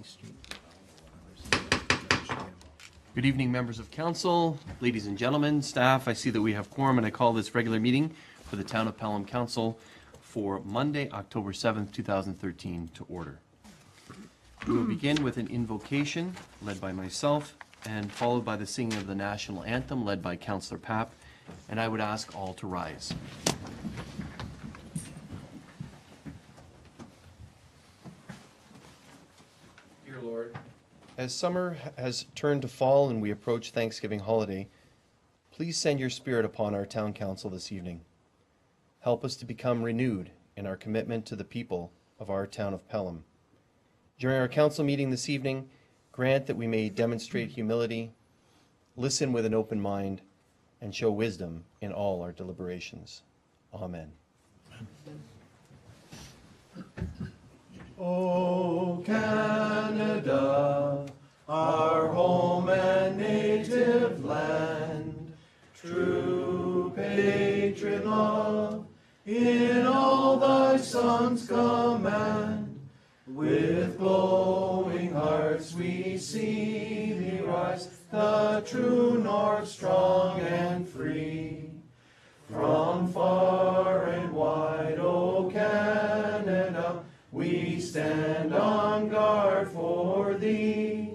Street. Good evening, members of council, ladies and gentlemen, staff. I see that we have quorum, and I call this regular meeting for the Town of Pelham Council for Monday, October 7th, 2013 to order. We will begin with an invocation led by myself and followed by the singing of the national anthem led by Councillor Papp, and I would ask all to rise. Dear Lord, as summer has turned to fall and we approach Thanksgiving holiday, please send your Spirit upon our town council this evening. Help us to become renewed in our commitment to the people of our town of Pelham. During our council meeting this evening, grant that we may demonstrate humility, listen with an open mind, and show wisdom in all our deliberations. Amen. O Canada, our home and native land, true patriot love, in all thy sons command. With glowing hearts we see thee rise, the true north, strong and free. From far and wide, O Canada, we stand on guard for thee.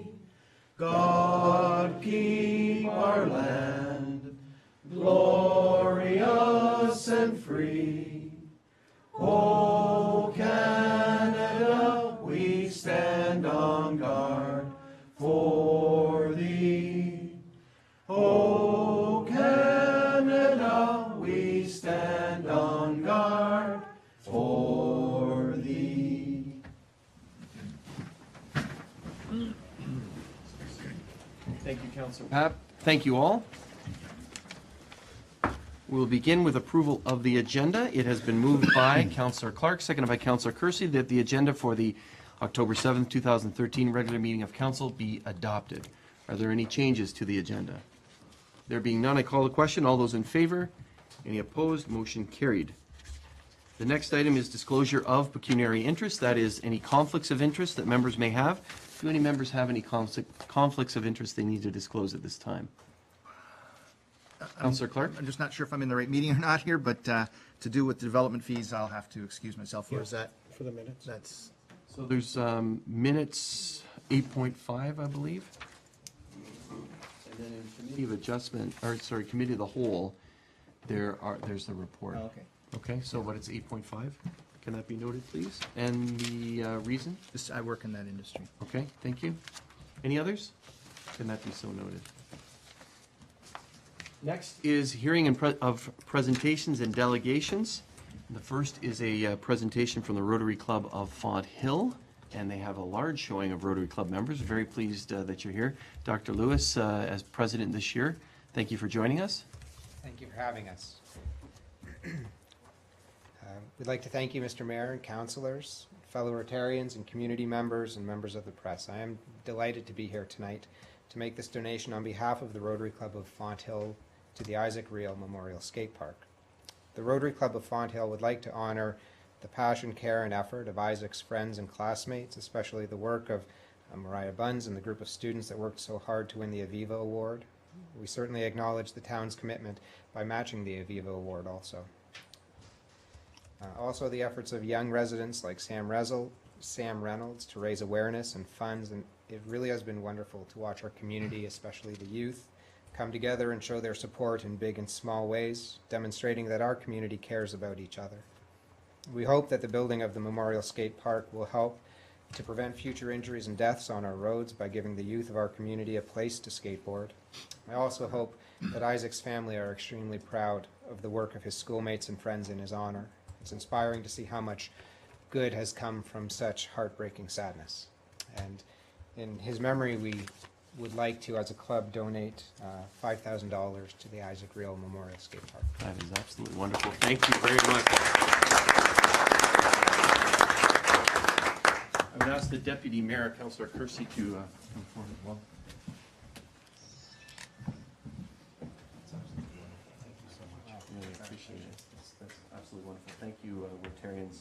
God keep our land glorious and free. O Canada, we stand on guard for thee. O Canada, we stand on guard for thee. Thank you, Councillor Papp. Thank you all. We'll begin with approval of the agenda. It has been moved by Councillor Clark, seconded by Councillor Kersey, that the agenda for the October 7th, 2013 regular meeting of council be adopted. Are there any changes to the agenda? There being none, I call the question. All those in favor? Any opposed? Motion carried. The next item is disclosure of pecuniary interest. That is, any conflicts of interest that members may have. Do any members have any conflicts of interest they need to disclose at this time? Councillor Clark? I'm just not sure if I'm in the right meeting or not here, but to do with the development fees, I'll have to excuse myself for. Is that? For the minutes. That's. So there's minutes 8.5, I believe. And then in committee of adjustment, or sorry, committee of the whole, there's the report. Oh, okay. Okay, so what is 8.5? Can that be noted, please? And the reason? I work in that industry. Okay, thank you. Any others? Can that be so noted? Next is hearing of presentations and delegations. The first is a presentation from the Rotary Club of Font Hill, and they have a large showing of Rotary Club members. Very pleased that you're here. Dr. Lewis, as president this year, thank you for joining us. Thank you for having us. We'd like to thank you, Mr. Mayor and councillors, fellow Rotarians and community members and members of the press. I am delighted to be here tonight to make this donation on behalf of the Rotary Club of Font Hill to the Isaac Reel Memorial Skate Park. The Rotary Club of Font Hill would like to honor the passion, care, and effort of Isaac's friends and classmates, especially the work of Mariah Buns and the group of students that worked so hard to win the Aviva Award. We certainly acknowledge the town's commitment by matching the Aviva Award also. Also the efforts of young residents like Sam Reynolds to raise awareness and funds, and it really has been wonderful to watch our community, especially the youth, come together and show their support in big and small ways, demonstrating that our community cares about each other. We hope that the building of the Memorial Skate Park will help to prevent future injuries and deaths on our roads by giving the youth of our community a place to skateboard. I also hope that Isaac's family are extremely proud of the work of his schoolmates and friends in his honor. It's inspiring to see how much good has come from such heartbreaking sadness. And in his memory, we would like to, as a club, donate $5,000 to the Isaac Reel Memorial Skate Park. That is absolutely wonderful. Thank you very much. I would ask the Deputy Mayor, Councillor Kersey, to come forward as well. That's absolutely wonderful. Thank you so much. Really appreciate it. That's absolutely wonderful. Thank you, Rotarians,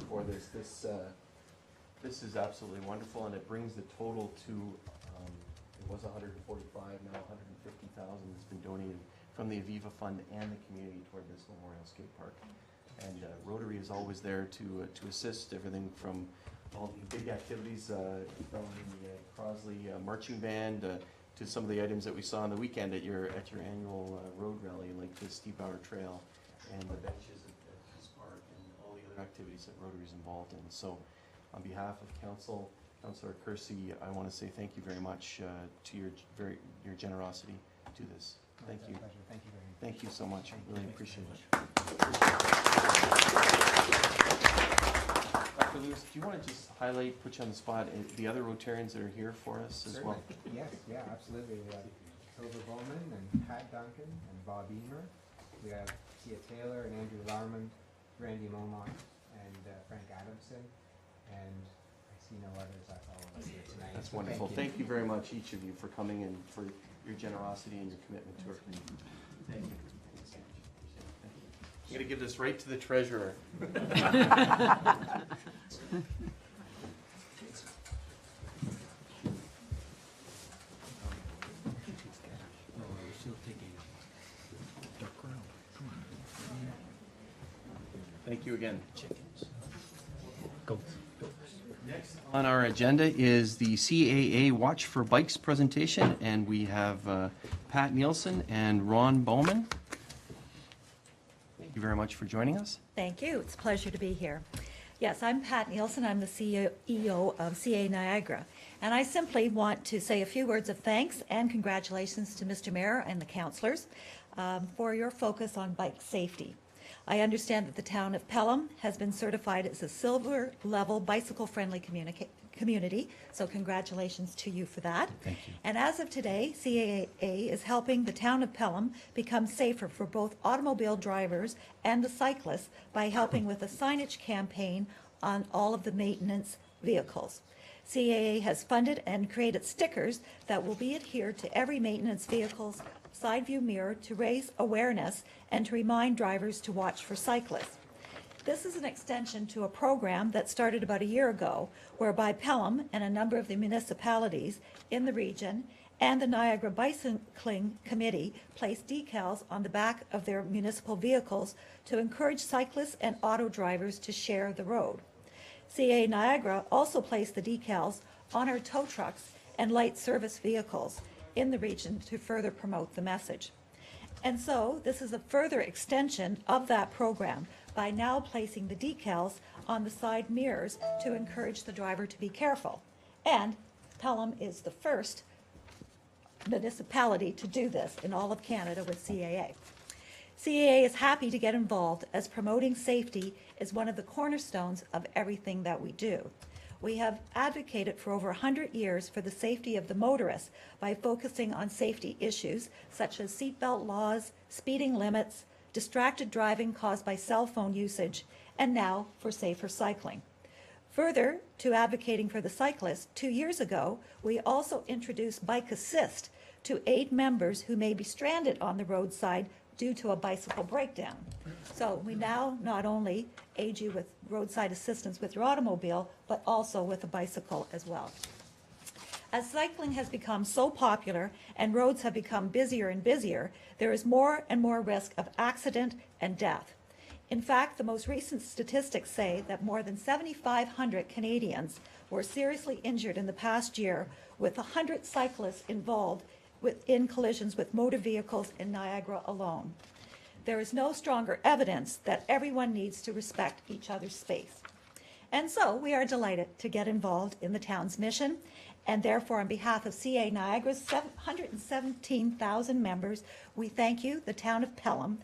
for this. This is absolutely wonderful, and it brings the total to, it was 145, now 150,000 has been donated from the Aviva Fund and the community toward this Memorial Skate Park. And Rotary is always there to assist, everything from all the big activities, from the Crosley marching band to some of the items that we saw on the weekend at your annual road rally, like the Steep Hour Trail and the benches at Peace Park and all the other activities that Rotary is involved in. So on behalf of Councillor Kersey, I want to say thank you very much to your generosity to this. Thank you. Pleasure. Thank you very much. Thank you so much. I really appreciate it. Dr. Lewis, do you want to just highlight, put you on the spot, the other Rotarians that are here for us as well? Certainly. Yes, yeah, absolutely. We have Tova Bowman and Pat Duncan and Bob Eamer. We have Tia Taylor and Andrew Larman, Randy Momont, and Frank Adamson. And I see no others. That's all of us here tonight. That's So wonderful. Thank you very much, each of you, for coming and for your generosity and your commitment to our community. Thank you. I'm going to give this right to the treasurer. Thank you again. Next on our agenda is the CAA Watch for Bikes presentation, and we have Pat Nielsen and Ron Bowman. Thank you very much for joining us. Thank you. It's a pleasure to be here. Yes, I'm Pat Nielsen. I'm the CEO of CA Niagara. And I simply want to say a few words of thanks and congratulations to Mr. Mayor and the councillors for your focus on bike safety. I understand that the town of Pelham has been certified as a silver level bicycle-friendly community, so congratulations to you for that. Thank you. And as of today, CAA is helping the town of Pelham become safer for both automobile drivers and the cyclists by helping with a signage campaign on all of the maintenance vehicles. CAA has funded and created stickers that will be adhered to every maintenance vehicle's side view mirror to raise awareness and to remind drivers to watch for cyclists. This is an extension to a program that started about a year ago, whereby Pelham and a number of the municipalities in the region and the Niagara Bicycling Committee placed decals on the back of their municipal vehicles to encourage cyclists and auto drivers to share the road. CA Niagara also placed the decals on our tow trucks and light service vehicles in the region to further promote the message. And so this is a further extension of that program by now placing the decals on the side mirrors to encourage the driver to be careful. And Pelham is the first municipality to do this in all of Canada with CAA. CAA is happy to get involved as promoting safety is one of the cornerstones of everything that we do. We have advocated for over 100 years for the safety of the motorist by focusing on safety issues such as seatbelt laws, speeding limits, distracted driving caused by cell phone usage, and now for safer cycling. Further to advocating for the cyclist, 2 years ago, we also introduced Bike Assist to aid members who may be stranded on the roadside due to a bicycle breakdown. So we now not only aid you with roadside assistance with your automobile, but also with a bicycle as well. As cycling has become so popular and roads have become busier and busier, there is more and more risk of accident and death. In fact, the most recent statistics say that more than 7,500 Canadians were seriously injured in the past year, with 100 cyclists involved in collisions with motor vehicles in Niagara alone. There is no stronger evidence that everyone needs to respect each other's space. And so we are delighted to get involved in the town's mission, and therefore on behalf of CA Niagara's 117,000 members, we thank you, the town of Pelham,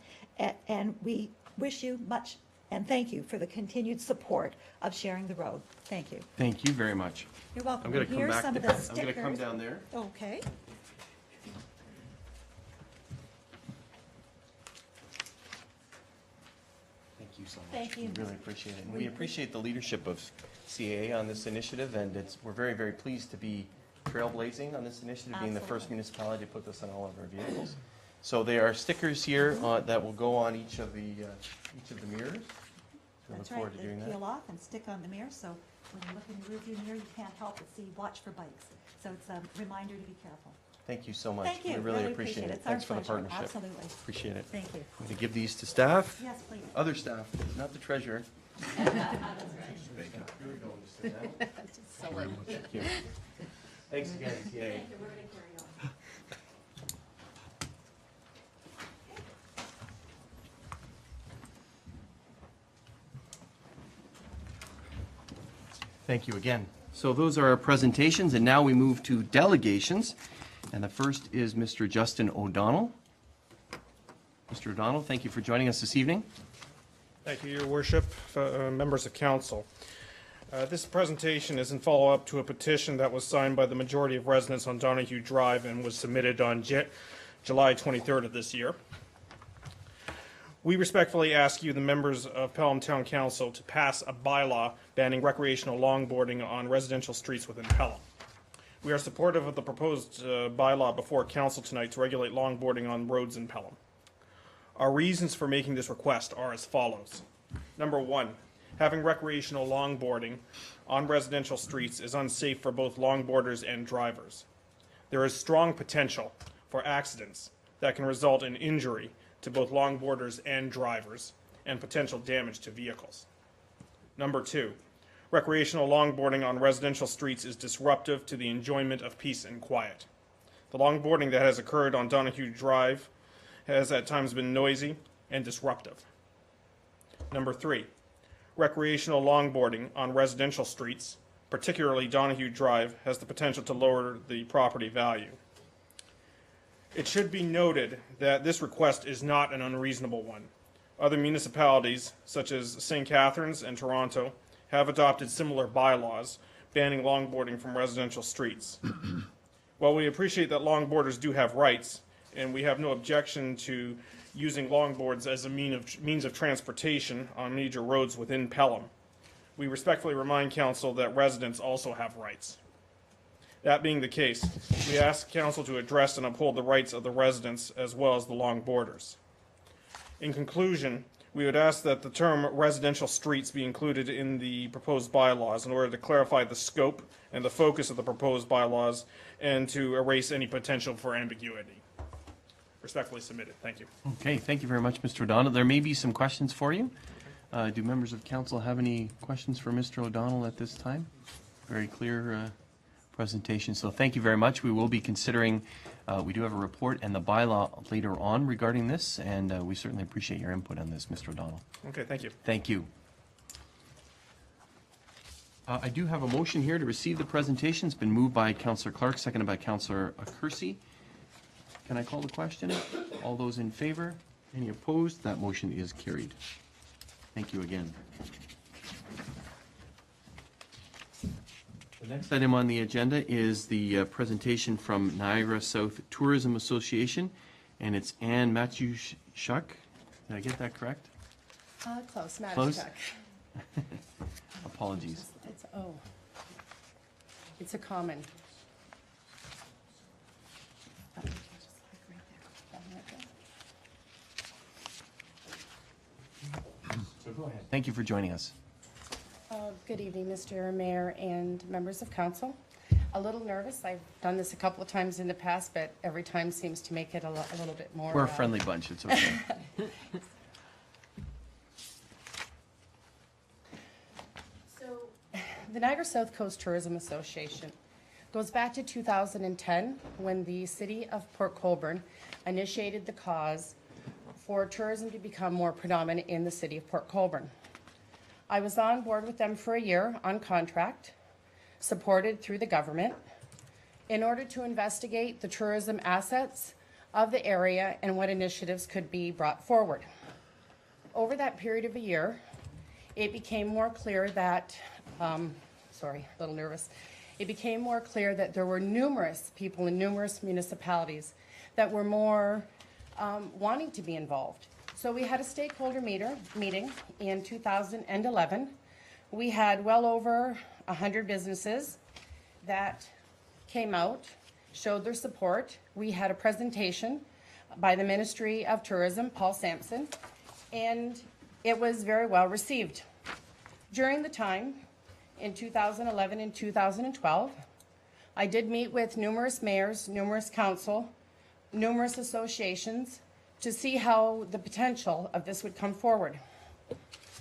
and we wish you much and thank you for the continued support of sharing the road. Thank you. Thank you very much. You're welcome. I'm going to come Here's back. some of the I'm going to come stickers. down there. Okay. Thank you so much. Thank you. We really appreciate it. And We- we appreciate the leadership of CAA on this initiative, and we're very, very pleased to be trailblazing on this initiative, being the first Absolutely. municipality to put this on all of our vehicles. So there are stickers here that will go on each of the mirrors. So I look That's forward right. to doing They that. peel off and stick on the mirror, so when you look in your rearview mirror, you can't help but see watch for bikes. So it's a reminder to be careful. Thank you so much. Thank you. We really appreciate it. It's our Thanks for the pleasure. partnership. Absolutely. Appreciate it. Thank you. I'm going to give these to staff. Yes, please. Other staff, not the treasurer. So much. Thank you. Thanks again, TA. We're going to carry on. Thank you again. So those are our presentations, and now we move to delegations. And the first is Mr. Justin O'Donnell. Mr. O'Donnell, thank you for joining us this evening. Thank you, Your Worship, members of council. This presentation is in follow-up to a petition that was signed by the majority of residents on Donahue Drive and was submitted on July 23rd of this year. We respectfully ask you, the members of Pelham Town Council, to pass a bylaw banning recreational longboarding on residential streets within Pelham. We are supportive of the proposed bylaw before council tonight to regulate longboarding on roads in Pelham. Our reasons for making this request are as follows. Number one, having recreational longboarding on residential streets is unsafe for both longboarders and drivers. There is strong potential for accidents that can result in injury to both longboarders and drivers, and potential damage to vehicles. Number two, recreational longboarding on residential streets is disruptive to the enjoyment of peace and quiet. The longboarding that has occurred on Donahue Drive has at times been noisy and disruptive. Number three, recreational longboarding on residential streets, particularly Donahue Drive, has the potential to lower the property value. It should be noted that this request is not an unreasonable one. Other municipalities, such as St. Catharines and Toronto, have adopted similar bylaws banning longboarding from residential streets. While we appreciate that longboarders do have rights, and we have no objection to using longboards as a means of transportation on major roads within Pelham, we respectfully remind council that residents also have rights. That being the case, we ask council to address and uphold the rights of the residents as well as the longboarders. In conclusion, we would ask that the term residential streets be included in the proposed bylaws in order to clarify the scope and the focus of the proposed bylaws and to erase any potential for ambiguity. Respectfully submitted. Thank you. Okay, thank you very much, Mr. O'Donnell. There may be some questions for you. Do members of council have any questions for Mr. O'Donnell at this time? Very clear presentation, so thank you very much. We will be considering, we do have a report and the bylaw later on regarding this, and we certainly appreciate your input on this, Mr. O'Donnell. Okay, thank you. Thank you. I do have a motion here to receive the presentation. It's been moved by Councillor Clark, seconded by Councillor Kersey. Can I call the question? All those in favor? Any opposed? That motion is carried. Thank you again. The next item on the agenda is the presentation from Niagara South Tourism Association, and it's Anne Matyushuk. Did I get that correct? Close, Close? Magic. Apologies. It's a common. So go ahead. Thank you for joining us. Good evening, Mr. Mayor and members of council. A little nervous. I've done this a couple of times in the past, but every time seems to make it a little bit more. We're a friendly bunch. It's okay. So, the Niagara South Coast Tourism Association goes back to 2010 when the city of Port Colborne initiated the cause for tourism to become more predominant in the city of Port Colborne. I was on board with them for a year on contract, supported through the government, in order to investigate the tourism assets of the area and what initiatives could be brought forward. Over that period of a year, it became more clear that, sorry, a little nervous. It became more clear that there were numerous people in numerous municipalities that were more wanting to be involved. So we had a stakeholder meeting in 2011. We had well over 100 businesses that came out, showed their support. We had a presentation by the Ministry of Tourism, Paul Sampson, and it was very well received. During the time, in 2011 and 2012. I did meet with numerous mayors, numerous council, numerous associations to see how the potential of this would come forward.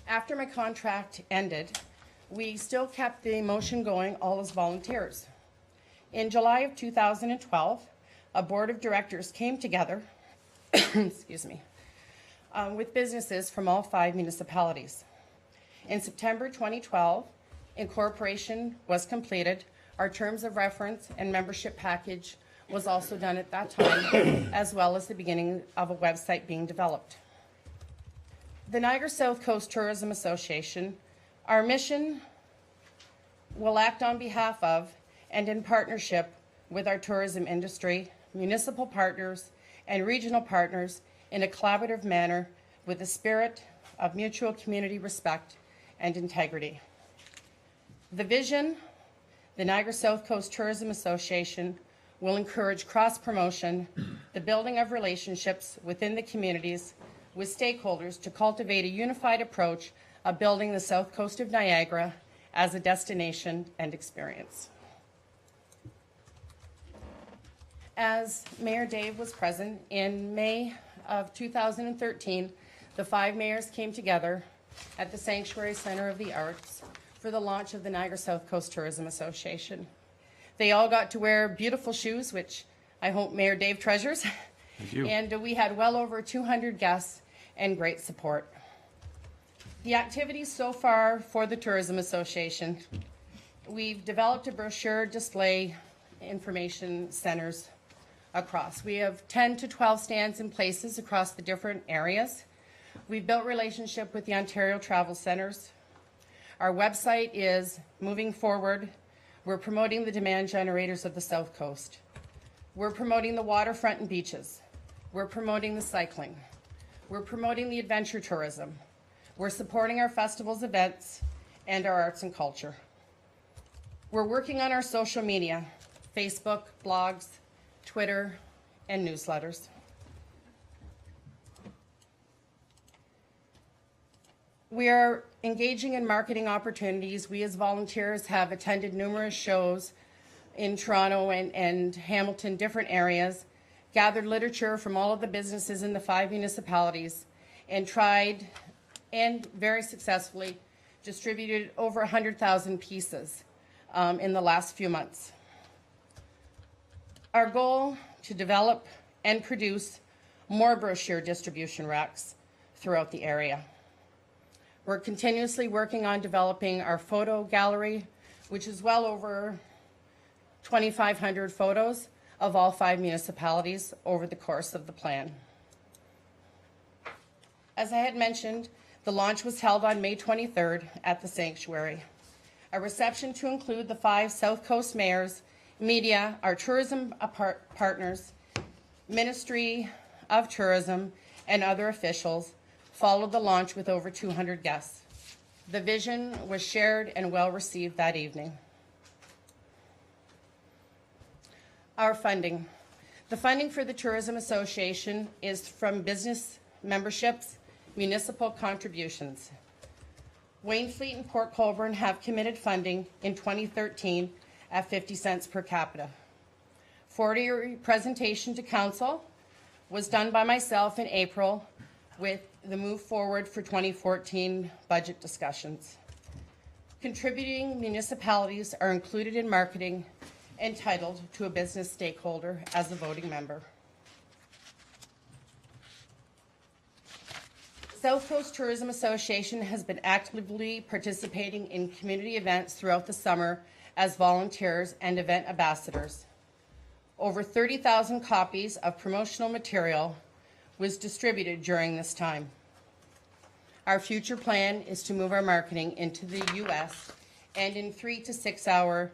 After my contract ended, we still kept the motion going, all as volunteers. In July of 2012, a board of directors came together excuse me, with businesses from all 5 municipalities. In September 2012, incorporation was completed. Our terms of reference and membership package was also done at that time, as well as the beginning of a website being developed. The Niagara South Coast Tourism Association, our mission will act on behalf of and in partnership with our tourism industry, municipal partners, and regional partners in a collaborative manner with a spirit of mutual community respect and integrity. The vision, the Niagara South Coast Tourism Association will encourage cross-promotion, the building of relationships within the communities with stakeholders to cultivate a unified approach of building the South Coast of Niagara as a destination and experience. As Mayor Dave was present, in May of 2013, the 5 mayors came together at the Sanctuary Centre of the Arts for the launch of the Niagara South Coast Tourism Association. They all got to wear beautiful shoes, which I hope Mayor Dave treasures. Thank you. And we had well over 200 guests and great support. The activities so far for the Tourism Association, we've developed a brochure display information centers across. We have 10 to 12 stands in places across the different areas. We've built relationship with the Ontario Travel Centres. Our website is moving forward. We're promoting the demand generators of the South Coast. We're promoting the waterfront and beaches. We're promoting the cycling. We're promoting the adventure tourism. We're supporting our festivals, events, and our arts and culture. We're working on our social media, Facebook, blogs, Twitter, and newsletters. We are engaging in marketing opportunities. We as volunteers have attended numerous shows in Toronto and Hamilton, different areas, gathered literature from all of the businesses in the 5 municipalities, and tried and very successfully distributed over 100,000 pieces in the last few months. Our goal to develop and produce more brochure distribution racks throughout the area. We're continuously working on developing our photo gallery, which is well over 2,500 photos of all 5 municipalities over the course of the plan. As I had mentioned, the launch was held on May 23rd at the Sanctuary. A reception to include the 5 South Coast mayors, media, our tourism partners, Ministry of Tourism, and other officials followed the launch with over 200 guests. The vision was shared and well received that evening. Our funding. The funding for the Tourism Association is from business memberships, municipal contributions. Wainfleet and Port Colborne have committed funding in 2013 at 50 cents per capita. Forwarding presentation to council was done by myself in April with the move forward for 2014 budget discussions. Contributing municipalities are included in marketing, entitled to a business stakeholder as a voting member. South Coast Tourism Association has been actively participating in community events throughout the summer as volunteers and event ambassadors. Over 30,000 copies of promotional material was distributed during this time. Our future plan is to move our marketing into the U.S. and in 3 to 6 hour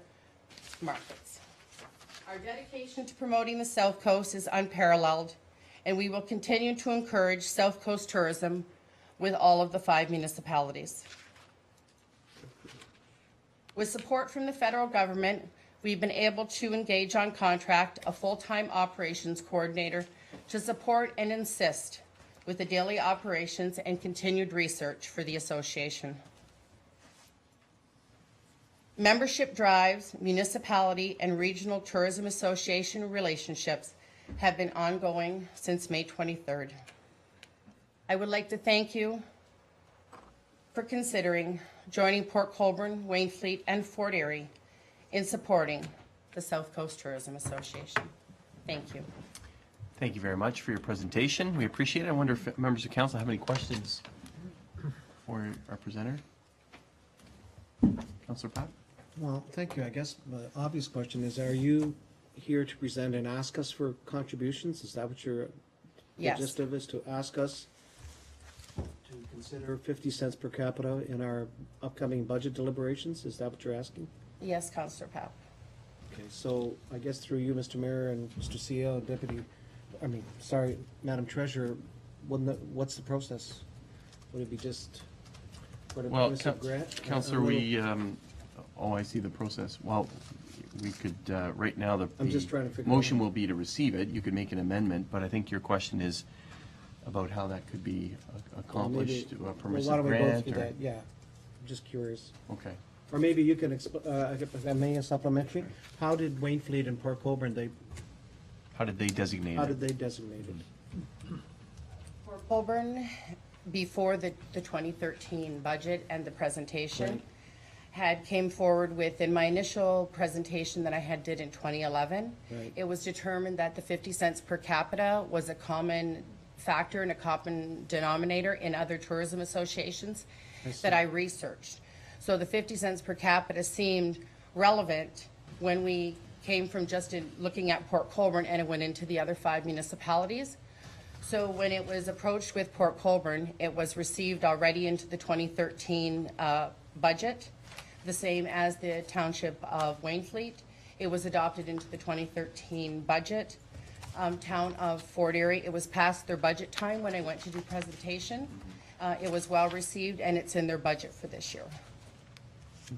markets. Our dedication to promoting the South Coast is unparalleled, and we will continue to encourage South Coast tourism with all of the 5 municipalities. With support from the federal government, we've been able to engage on contract a full-time operations coordinator to support and assist with the daily operations and continued research for the association. Membership drives, municipality, and regional tourism association relationships have been ongoing since May 23rd. I would like to thank you for considering joining Port Colborne, Wainfleet, and Fort Erie in supporting the South Coast Tourism Association. Thank you. Thank you very much for your presentation. We appreciate it. I wonder if members of council have any questions for our presenter? Councillor Pat? Well, thank you. I guess the obvious question is, are you here to present and ask us for contributions? Is that what your Yes. the gist of is, to ask us to consider 50 cents per capita in our upcoming budget deliberations? Is that what you're asking? Yes, Councillor Pap. Okay, so I guess through you, Mr. Mayor and Mr. CEO, Madam Treasurer, what's the process? Would it be just for the Well, permissive grant? Councillor, I see the process. Well, we could, right now, I'm just trying to figure motion out. will be to receive it. You could make an amendment, but I think your question is about how that could be accomplished, a Well, permissive why don't we go grant? through or- that? Yeah, I'm just curious. Okay. Or maybe you can, if I may, a supplementary, how did Wainfleet and Port Colborne, How did they designate how it? did they designate it? For Colborne, before the 2013 budget and the presentation, came forward with, in my initial presentation that I did in 2011, Right. it was determined that the 50 cents per capita was a common factor and a common denominator in other tourism associations that I researched. So the 50 cents per capita seemed relevant when we came from just looking at Port Colborne, and it went into the other 5 municipalities. So when it was approached with Port Colborne, it was received already into the 2013 budget, the same as the Township of Wainfleet. It was adopted into the 2013 budget. Town of Fort Erie, it was past their budget time when I went to do presentation. It was well received, and it's in their budget for this year.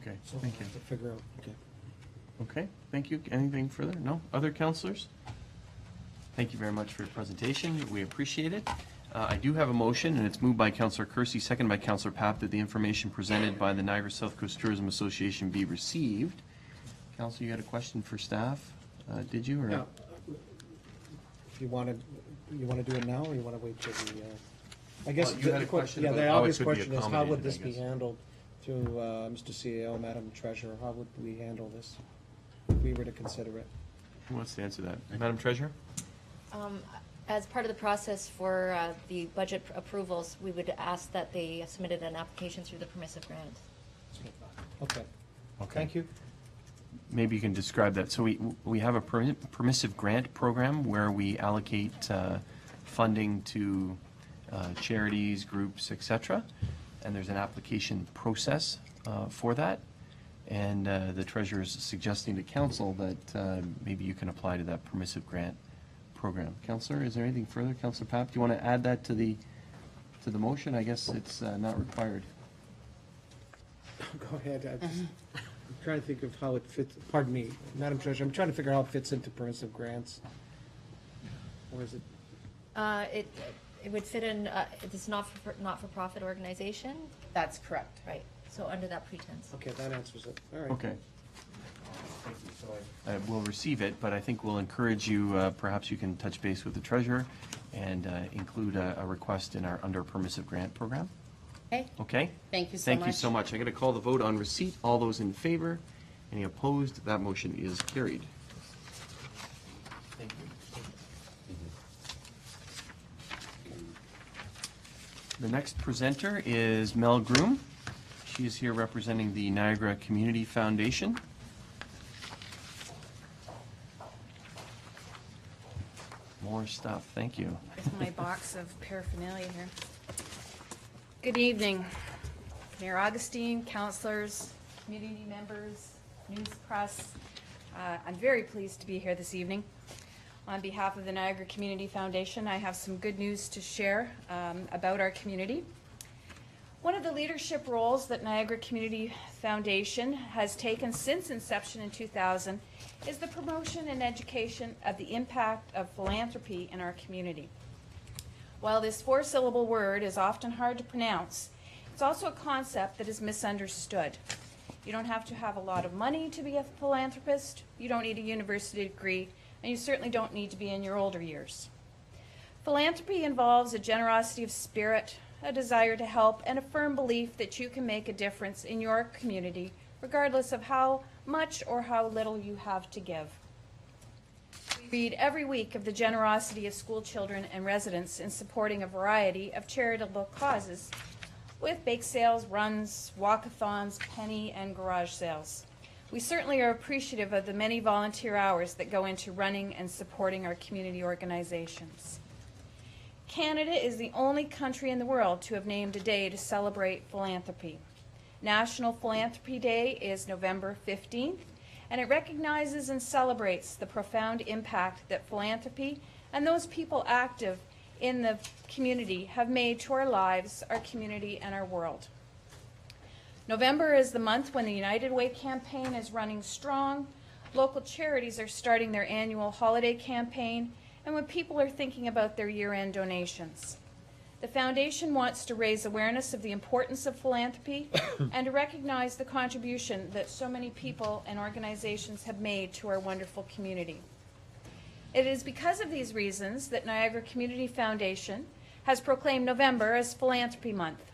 Okay, So thank you. to figure out, okay. Okay, thank you. Anything further? No? Other councillors? Thank you very much for your presentation. We appreciate it. I do have a motion, and it's moved by Councillor Kersey, seconded by Councillor Papp, that the information presented by the Niagara South Coast Tourism Association be received. Councillor, you had a question for staff, did you? Or Now, if you want to do it now, or you want to wait till the, I guess. Well, you had a question Yeah, about the how it obvious could be question is, how would accommodated, this I be guess. handled through Mr. CEO, Madam Treasurer? How would we handle this if we were to consider it? who wants to answer that? Madam Treasurer? As part of the process for the budget approvals, we would ask that they submitted an application through the permissive grant. Okay, thank you. Maybe you can describe that. So we have a permissive grant program where we allocate funding to charities, groups, et cetera, and there's an application process for that. And the treasurer is suggesting to council that maybe you can apply to that permissive grant program. Councillor, is there anything further? Councillor Papp, do you want to add that to the motion? I guess it's not required. Go ahead. I'm trying to think of how it fits, pardon me, Madam Treasurer, I'm trying to figure out how it fits into permissive grants. Or is it, It would fit in, it's not-for-profit organization, That's correct. right, so under that pretense. okay, that answers it, all right. Okay. We'll receive it, but I think we'll encourage you, perhaps you can touch base with the treasurer and include a request in our under permissive grant program. Okay, Okay? thank you so much. Thank you so much. I'm going to call the vote on receipt. All those in favor? Any opposed? That motion is carried. Thank you. The next presenter is Mel Groom. She is here representing the Niagara Community Foundation. More stuff. Thank you. With my box of paraphernalia here. Good evening, Mayor Augustine, councilors, community members, news press. I'm very pleased to be here this evening. On behalf of the Niagara Community Foundation, I have some good news to share about our community. One of the leadership roles that Niagara Community Foundation has taken since inception in 2000 is the promotion and education of the impact of philanthropy in our community. While this 4-syllable word is often hard to pronounce, it's also a concept that is misunderstood. You don't have to have a lot of money to be a philanthropist. You don't need a university degree, and you certainly don't need to be in your older years. Philanthropy involves a generosity of spirit, a desire to help, and a firm belief that you can make a difference in your community, regardless of how much or how little you have to give. We read every week of the generosity of school children and residents in supporting a variety of charitable causes, with bake sales, runs, walkathons, penny, and garage sales. We certainly are appreciative of the many volunteer hours that go into running and supporting our community organizations. Canada is the only country in the world to have named a day to celebrate philanthropy. National Philanthropy Day is November 15th, and it recognizes and celebrates the profound impact that philanthropy and those people active in the community have made to our lives, our community, and our world. November is the month when the United Way campaign is running strong, local charities are starting their annual holiday campaign, and when people are thinking about their year-end donations. The Foundation wants to raise awareness of the importance of philanthropy and to recognize the contribution that so many people and organizations have made to our wonderful community. It is because of these reasons that Niagara Community Foundation has proclaimed November as Philanthropy Month.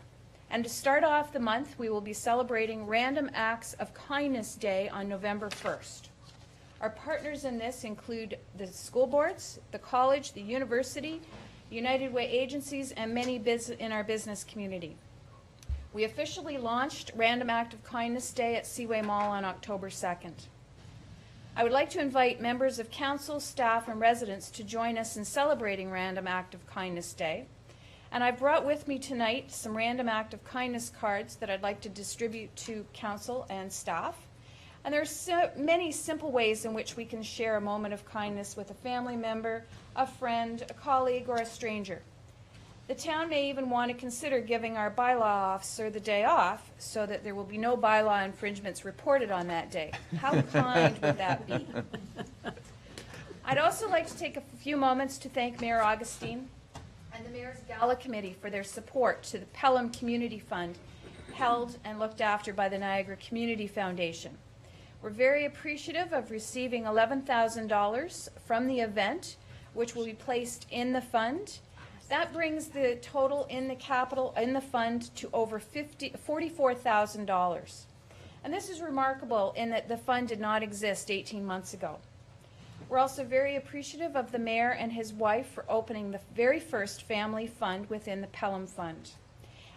And to start off the month, we will be celebrating Random Acts of Kindness Day on November 1st. Our partners in this include the school boards, the college, the university, United Way agencies, and many in our business community. We officially launched Random Act of Kindness Day at Seaway Mall on October 2nd. I would like to invite members of council, staff, and residents to join us in celebrating Random Act of Kindness Day. And I've brought with me tonight some Random Act of Kindness cards that I'd like to distribute to council and staff. And there are so many simple ways in which we can share a moment of kindness with a family member, a friend, a colleague, or a stranger. The town may even want to consider giving our bylaw officer the day off so that there will be no bylaw infringements reported on that day. How kind would that be? I'd also like to take a few moments to thank Mayor Augustine and the Mayor's Gala Committee for their support to the Pelham Community Fund, held and looked after by the Niagara Community Foundation. We're very appreciative of receiving $11,000 from the event, which will be placed in the fund. That brings the total in the capital, in the fund, to over $44,000. And this is remarkable in that the fund did not exist 18 months ago. We're also very appreciative of the mayor and his wife for opening the very first family fund within the Pelham Fund.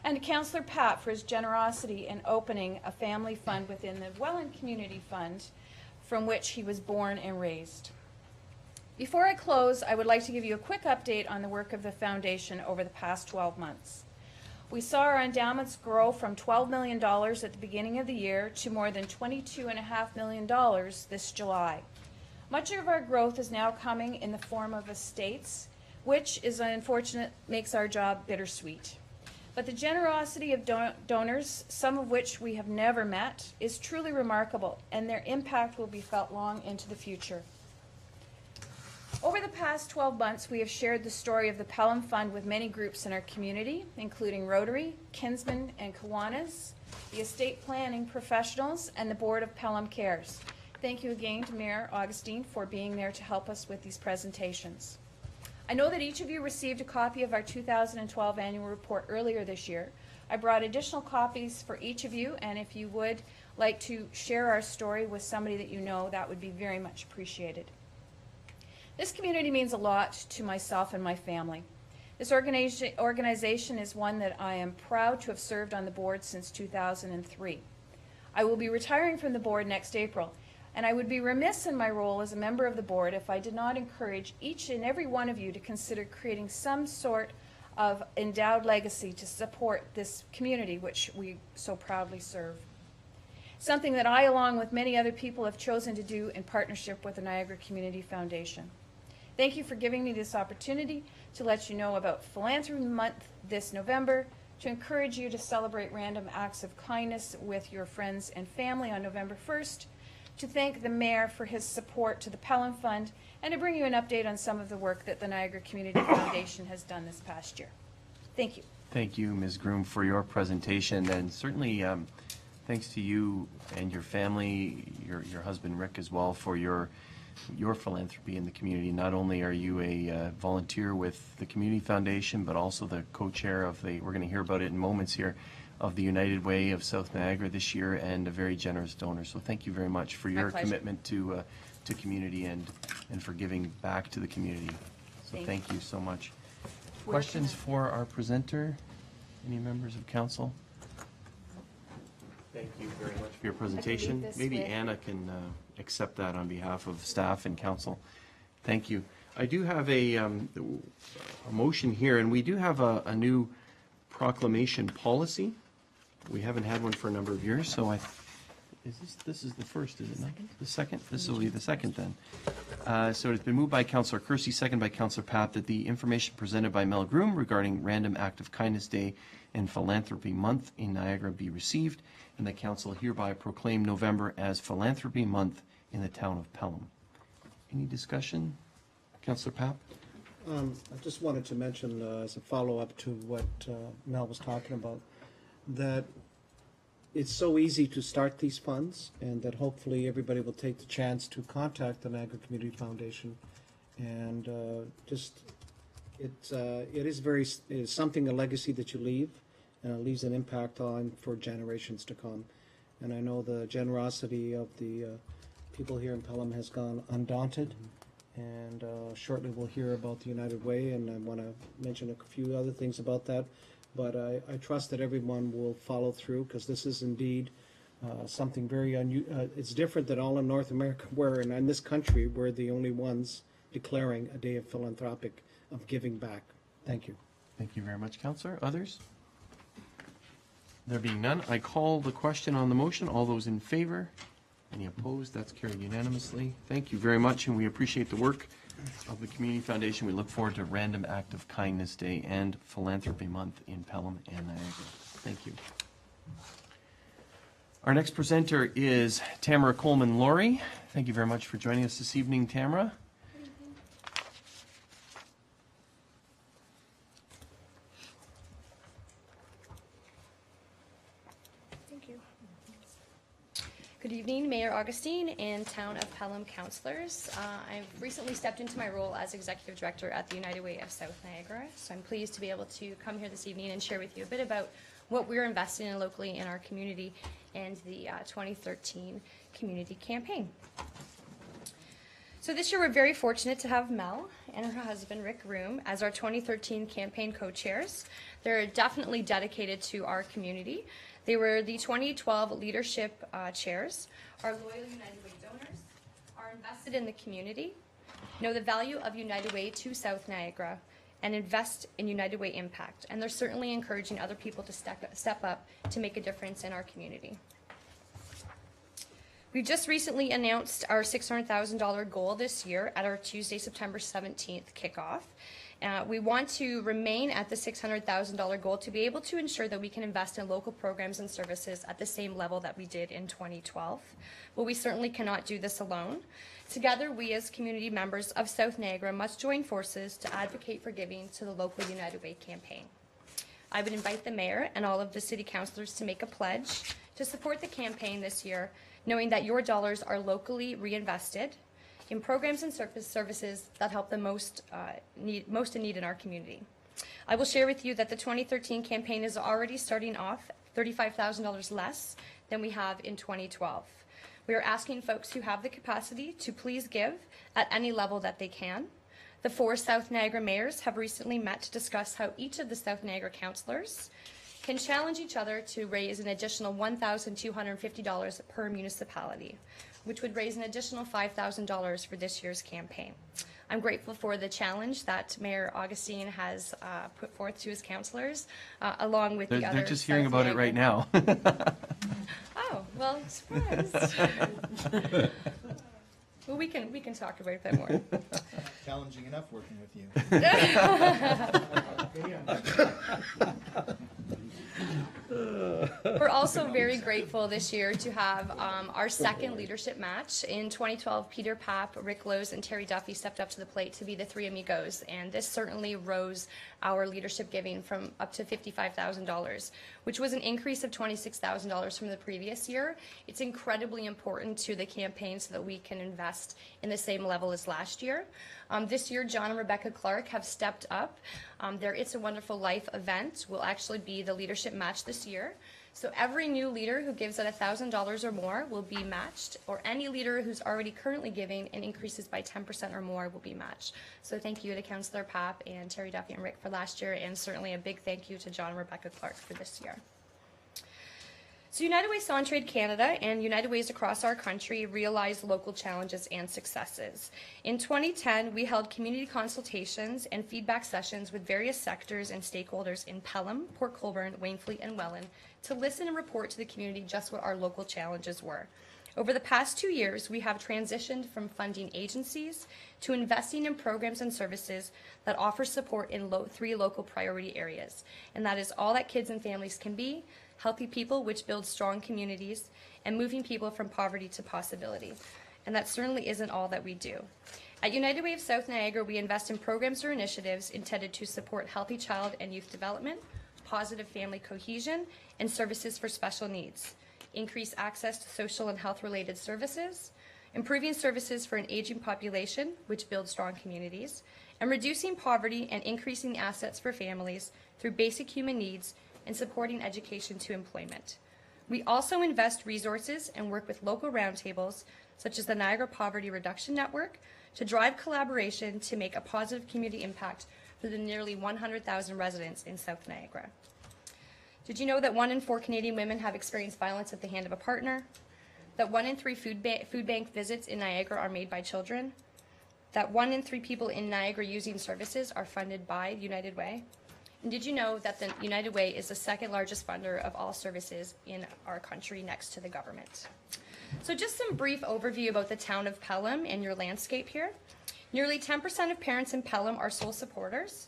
And to Councillor Pat for his generosity in opening a family fund within the Welland Community Fund, from which he was born and raised. Before I close, I would like to give you a quick update on the work of the Foundation over the past 12 months. We saw our endowments grow from $12 million at the beginning of the year to more than $22.5 million this July. Much of our growth is now coming in the form of estates, which is unfortunate, makes our job bittersweet. But the generosity of donors, some of which we have never met, is truly remarkable, and their impact will be felt long into the future. Over the past 12 months, we have shared the story of the Pelham Fund with many groups in our community, including Rotary, Kinsmen and Kiwanis, the estate planning professionals, and the Board of Pelham Cares. Thank you again to Mayor Augustine for being there to help us with these presentations. I know that each of you received a copy of our 2012 annual report earlier this year. I brought additional copies for each of you, and if you would like to share our story with somebody that you know, that would be very much appreciated. This community means a lot to myself and my family. This organization is one that I am proud to have served on the board since 2003. I will be retiring from the board next April, and I would be remiss in my role as a member of the board if I did not encourage each and every one of you to consider creating some sort of endowed legacy to support this community which we so proudly serve. Something that I, along with many other people, have chosen to do in partnership with the Niagara Community Foundation. Thank you for giving me this opportunity to let you know about Philanthropy Month this November, to encourage you to celebrate Random Acts of Kindness with your friends and family on November 1st, to thank the Mayor for his support to the Pelham Fund, and to bring you an update on some of the work that the Niagara Community Foundation has done this past year. Thank you. Thank you, Ms. Groom, for your presentation, and certainly thanks to you and your family, your husband Rick as well, for your philanthropy in the community. Not only are you a volunteer with the Community Foundation, but also the co-chair of we're going to hear about it in moments here, of the United Way of South Niagara this year, and a very generous donor. So thank you very much for your pleasure. commitment to community and for giving back to the community. So thank you so much. Questions for our presenter? Any members of council? Thank you very much for your presentation. this Maybe with- Anna can accept that on behalf of staff and council. Thank you. I do have a motion here, and we do have a new proclamation policy. We haven't had one for a number of years, so this is the first, is it not? The second? This will be the second then. So it's been moved by Councillor Kersey, second by Councillor Papp, that the information presented by Mel Groom regarding Random Act of Kindness Day and Philanthropy Month in Niagara be received, and the council hereby proclaim November as Philanthropy Month in the town of Pelham. Any discussion? Councillor Papp? I just wanted to mention, as a follow-up to what Mel was talking about, that it's so easy to start these funds, and that hopefully everybody will take the chance to contact the Niagara Community Foundation, and it is something, a legacy that you leave, and it leaves an impact on for generations to come. And I know the generosity of the people here in Pelham has gone undaunted, and shortly we'll hear about the United Way, and I want to mention a few other things about that. But I trust that everyone will follow through, because this is indeed something very unusual. It's different than all in North America, where, and in this country, we're the only ones declaring a day of philanthropic, of giving back. Thank you. Thank you very much, Councillor. Others? There being none, I call the question on the motion. All those in favor? Any opposed? That's carried unanimously. Thank you very much, and we appreciate the work of the Community Foundation. We look forward to Random Act of Kindness Day and Philanthropy Month in Pelham and Niagara. Thank you. Our next presenter is Tamara Coleman-Laurie. Thank you very much for joining us this evening, Tamara. Thank you. Good evening, Mayor Augustine and Town of Pelham councillors. I've recently stepped into my role as Executive Director at the United Way of South Niagara, so I'm pleased to be able to come here this evening and share with you a bit about what we're investing in locally in our community and the 2013 community campaign. So this year we're very fortunate to have Mel and her husband Rick Room as our 2013 campaign co-chairs. They're definitely dedicated to our community. They were the 2012 leadership chairs, are loyal United Way donors, are invested in the community, know the value of United Way to South Niagara, and invest in United Way impact. And they're certainly encouraging other people to step up to make a difference in our community. We just recently announced our $600,000 goal this year at our Tuesday, September 17th kickoff. We want to remain at the $600,000 goal to be able to ensure that we can invest in local programs and services at the same level that we did in 2012. But we certainly cannot do this alone. Together, we as community members of South Niagara must join forces to advocate for giving to the local United Way campaign. I would invite the mayor and all of the city councillors to make a pledge to support the campaign this year, knowing that your dollars are locally reinvested in programs and services that help the most in need in our community. I will share with you that the 2013 campaign is already starting off $35,000 less than we have in 2012. We are asking folks who have the capacity to please give at any level that they can. The 4 South Niagara mayors have recently met to discuss how each of the South Niagara councillors can challenge each other to raise an additional $1,250 per municipality, which would raise an additional $5,000 for this year's campaign. I'm grateful for the challenge that Mayor Augustine has put forth to his councillors, along with the other. They're just hearing about it right now. Oh, well, surprise. Well, we can talk about it a bit more. Challenging enough working with you. We're also very grateful this year to have our second leadership match. In 2012, Peter Papp, Rick Lowe's, and Terry Duffy stepped up to the plate to be the three amigos, and this certainly rose our leadership giving from up to $55,000, which was an increase of $26,000 from the previous year. It's incredibly important to the campaign so that we can invest in the same level as last year. This year, John and Rebecca Clark have stepped up. Their It's a Wonderful Life event will actually be the leadership match this year. So every new leader who gives at $1,000 or more will be matched, or any leader who's already currently giving and increases by 10% or more will be matched. So thank you to Councillor Papp and Terry Duffy and Rick for last year, and certainly a big thank you to John and Rebecca Clark for this year. So United Way Saw and Trade Canada and United Ways across our country realize local challenges and successes. In 2010, we held community consultations and feedback sessions with various sectors and stakeholders in Pelham, Port Colborne, Wainfleet, and Welland to listen and report to the community just what our local challenges were. Over the past 2 years, we have transitioned from funding agencies to investing in programs and services that offer support in 3 local priority areas, and that is all that kids and families can be, healthy people, which builds strong communities, and moving people from poverty to possibility. And that certainly isn't all that we do. At United Way of South Niagara, we invest in programs or initiatives intended to support healthy child and youth development, positive family cohesion, and services for special needs, increase access to social and health-related services, improving services for an aging population, which builds strong communities, and reducing poverty and increasing the assets for families through basic human needs and supporting education to employment. We also invest resources and work with local roundtables, such as the Niagara Poverty Reduction Network, to drive collaboration to make a positive community impact for the nearly 100,000 residents in South Niagara. Did you know that 1 in 4 Canadian women have experienced violence at the hand of a partner? That 1 in 3 food bank visits in Niagara are made by children? That 1 in 3 people in Niagara using services are funded by United Way? And did you know that the United Way is the 2nd largest funder of all services in our country next to the government? So just some brief overview about the town of Pelham and your landscape here. Nearly 10% of parents in Pelham are sole supporters.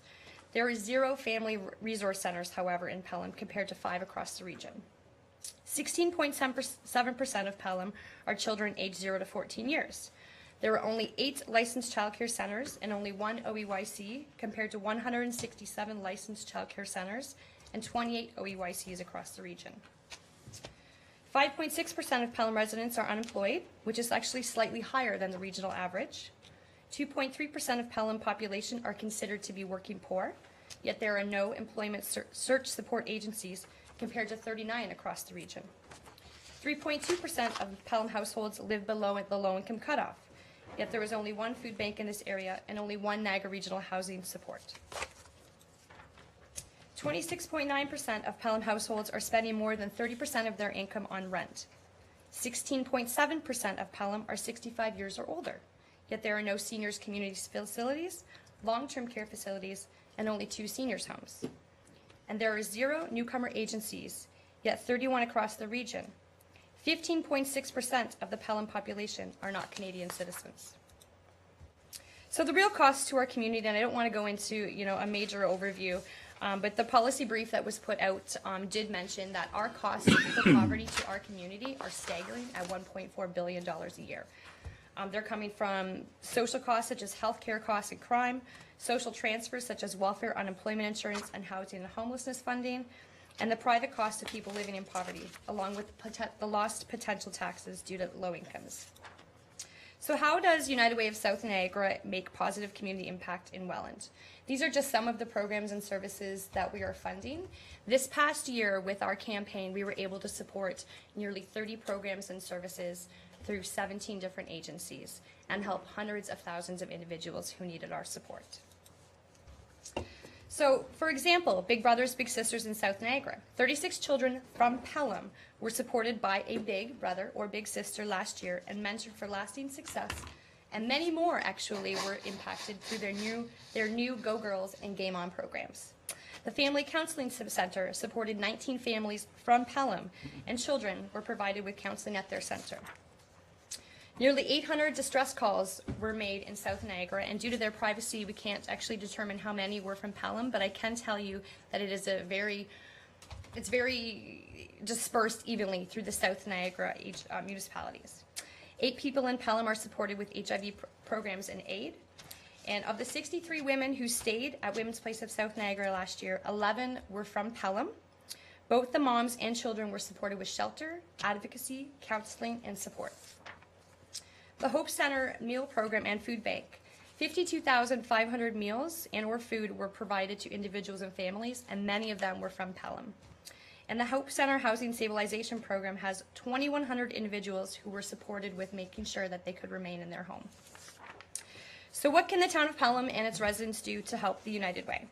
There are 0 family resource centers, however, in Pelham compared to 5 across the region. 16.7% of Pelham are children aged 0 to 14 years. There are only 8 licensed childcare centers and only 1 OEYC compared to 167 licensed childcare centers and 28 OEYCs across the region. 5.6% of Pelham residents are unemployed, which is actually slightly higher than the regional average. 2.3% of Pelham population are considered to be working poor, yet there are no employment search support agencies compared to 39 across the region. 3.2% of Pelham households live below the low-income cutoff, yet there is only 1 food bank in this area and only 1 Niagara Regional Housing support. 26.9% of Pelham households are spending more than 30% of their income on rent. 16.7% of Pelham are 65 years or older, yet there are no seniors community facilities, long-term care facilities, and only 2 seniors homes. And there are 0 newcomer agencies, yet 31 across the region. 15.6% of the Pelham population are not Canadian citizens. So the real costs to our community, and I don't want to go into a major overview, but the policy brief that was put out did mention that our costs for poverty to our community are staggering at $1.4 billion a year. They're coming from social costs such as healthcare costs and crime, social transfers such as welfare, unemployment insurance, and housing and homelessness funding, and the private cost of people living in poverty, along with the lost potential taxes due to low incomes. So how does United Way of South Niagara make positive community impact in Welland? These are just some of the programs and services that we are funding. This past year with our campaign, we were able to support nearly 30 programs and services through 17 different agencies and help hundreds of thousands of individuals who needed our support. So, for example, Big Brothers Big Sisters in South Niagara. 36 children from Pelham were supported by a big brother or big sister last year and mentored for lasting success, and many more actually were impacted through their new Go Girls and Game On programs. The Family Counseling Center supported 19 families from Pelham, and children were provided with counseling at their center. Nearly 800 distress calls were made in South Niagara, and due to their privacy, we can't actually determine how many were from Pelham, but I can tell you that it is a very it's very dispersed evenly through the South Niagara municipalities. 8 people in Pelham are supported with HIV programs and aid. And of the 63 women who stayed at Women's Place of South Niagara last year, 11 were from Pelham. Both the moms and children were supported with shelter, advocacy, counseling, and support. The Hope Center Meal Program and Food Bank. 52,500 meals and or food were provided to individuals and families, and many of them were from Pelham. And the Hope Center Housing Stabilization Program has 2,100 individuals who were supported with making sure that they could remain in their home. So what can the town of Pelham and its residents do to help the United Way?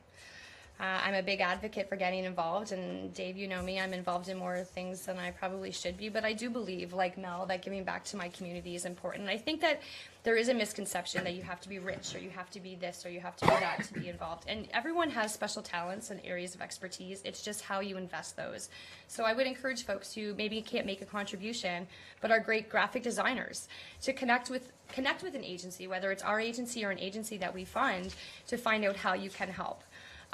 I'm a big advocate for getting involved, and Dave, you know me, I'm involved in more things than I probably should be, but I do believe, like Mel, that giving back to my community is important. And I think that there is a misconception that you have to be rich, or you have to be this, or you have to be that to be involved. And everyone has special talents and areas of expertise. It's just how you invest those. So I would encourage folks who maybe can't make a contribution, but are great graphic designers, to connect with an agency, whether it's our agency or an agency that we fund, to find out how you can help.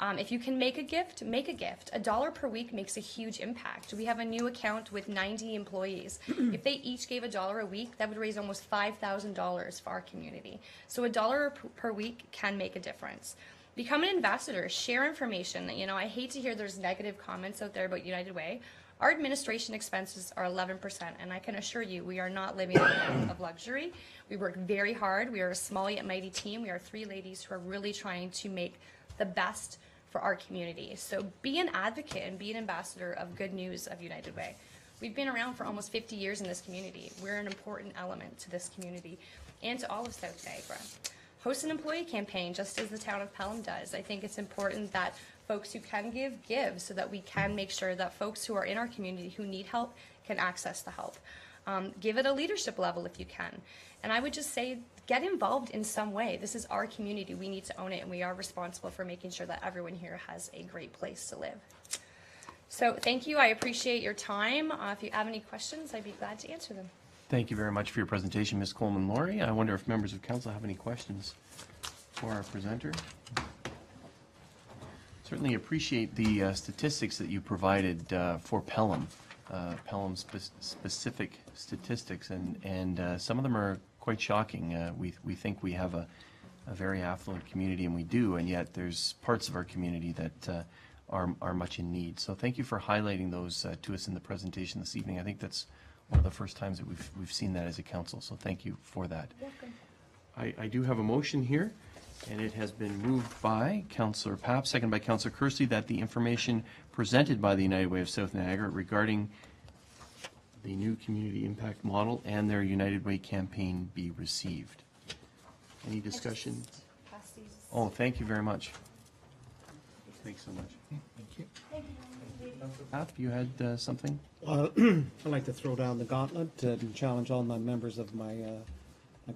If you can make a gift, make a gift. $1 per week makes a huge impact. We have a new account with 90 employees. If they each gave $1 a week, that would raise almost $5,000 for our community. So $1 per week can make a difference. Become an ambassador, share information. You know, I hate to hear there's negative comments out there about United Way. Our administration expenses are 11%, and I can assure you we are not living a life of luxury. We work very hard. We are a small yet mighty team. We are 3 ladies who are really trying to make the best for our community. So be an advocate and be an ambassador of good news of United Way. We've been around for almost 50 years in this community. We're an important element to this community and to all of South Niagara. Host an employee campaign, just as the town of Pelham does. I think it's important that folks who can give, so that we can make sure that folks who are in our community who need help can access the help. Give it a leadership level if you can. And I would just say, get involved in some way. This is our community. We need to own it, and we are responsible for making sure that everyone here has a great place to live. So thank you. I appreciate your time. If you have any questions, I'd be glad to answer them. Thank you very much for your presentation, Ms. Coleman-Laurie. I wonder if members of council have any questions for our presenter. Certainly appreciate the statistics that you provided for Pelham, Pelham-specific statistics, and some of them are quite shocking. We think we have a very affluent community, and we do, and yet there's parts of our community that are much in need. So thank you for highlighting those to us in the presentation this evening. I think that's one of the first times that we've seen that as a council, so thank you for that. Welcome. I do have a motion here, and it has been moved by Councillor Papp, seconded by Councillor Kersey, that the information presented by the United Way of South Niagara regarding the new community impact model and their United Way campaign be received. Any discussion? Pass these. Oh, thank you very much. Thanks so much. Thank you. Papp, you had something? I'd like to throw down the gauntlet and challenge all my members of my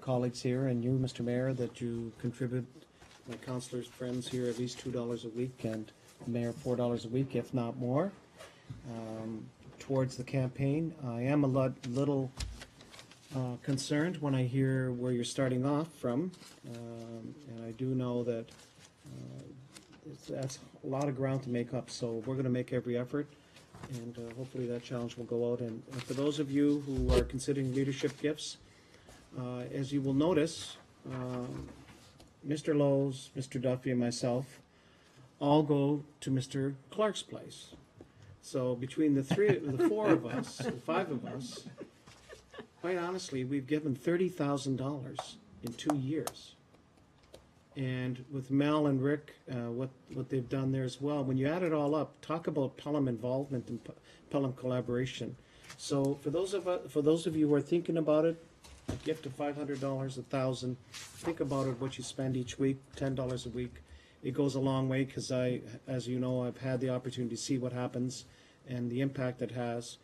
colleagues here and you, Mr. Mayor, that you contribute, my councillors' friends here, at least $2 a week, and Mayor $4 a week, if not more, towards the campaign. I am a little concerned when I hear where you're starting off from, and I do know that that's a lot of ground to make up, so we're going to make every effort, and hopefully that challenge will go out. And for those of you who are considering leadership gifts, as you will notice, Mr. Lowe's, Mr. Duffy, and myself all go to Mr. Clark's place. So between the 4 of us, the 5 of us, quite honestly, we've given $30,000 in 2 years. And with Mel and Rick, what they've done there as well, when you add it all up, talk about Pelham involvement and Pelham collaboration. So for those of you who are thinking about it, a gift of $500, $1,000, think about it, what you spend each week, $10 a week. It goes a long way, because as you know, I've had the opportunity to see what happens and the impact it has.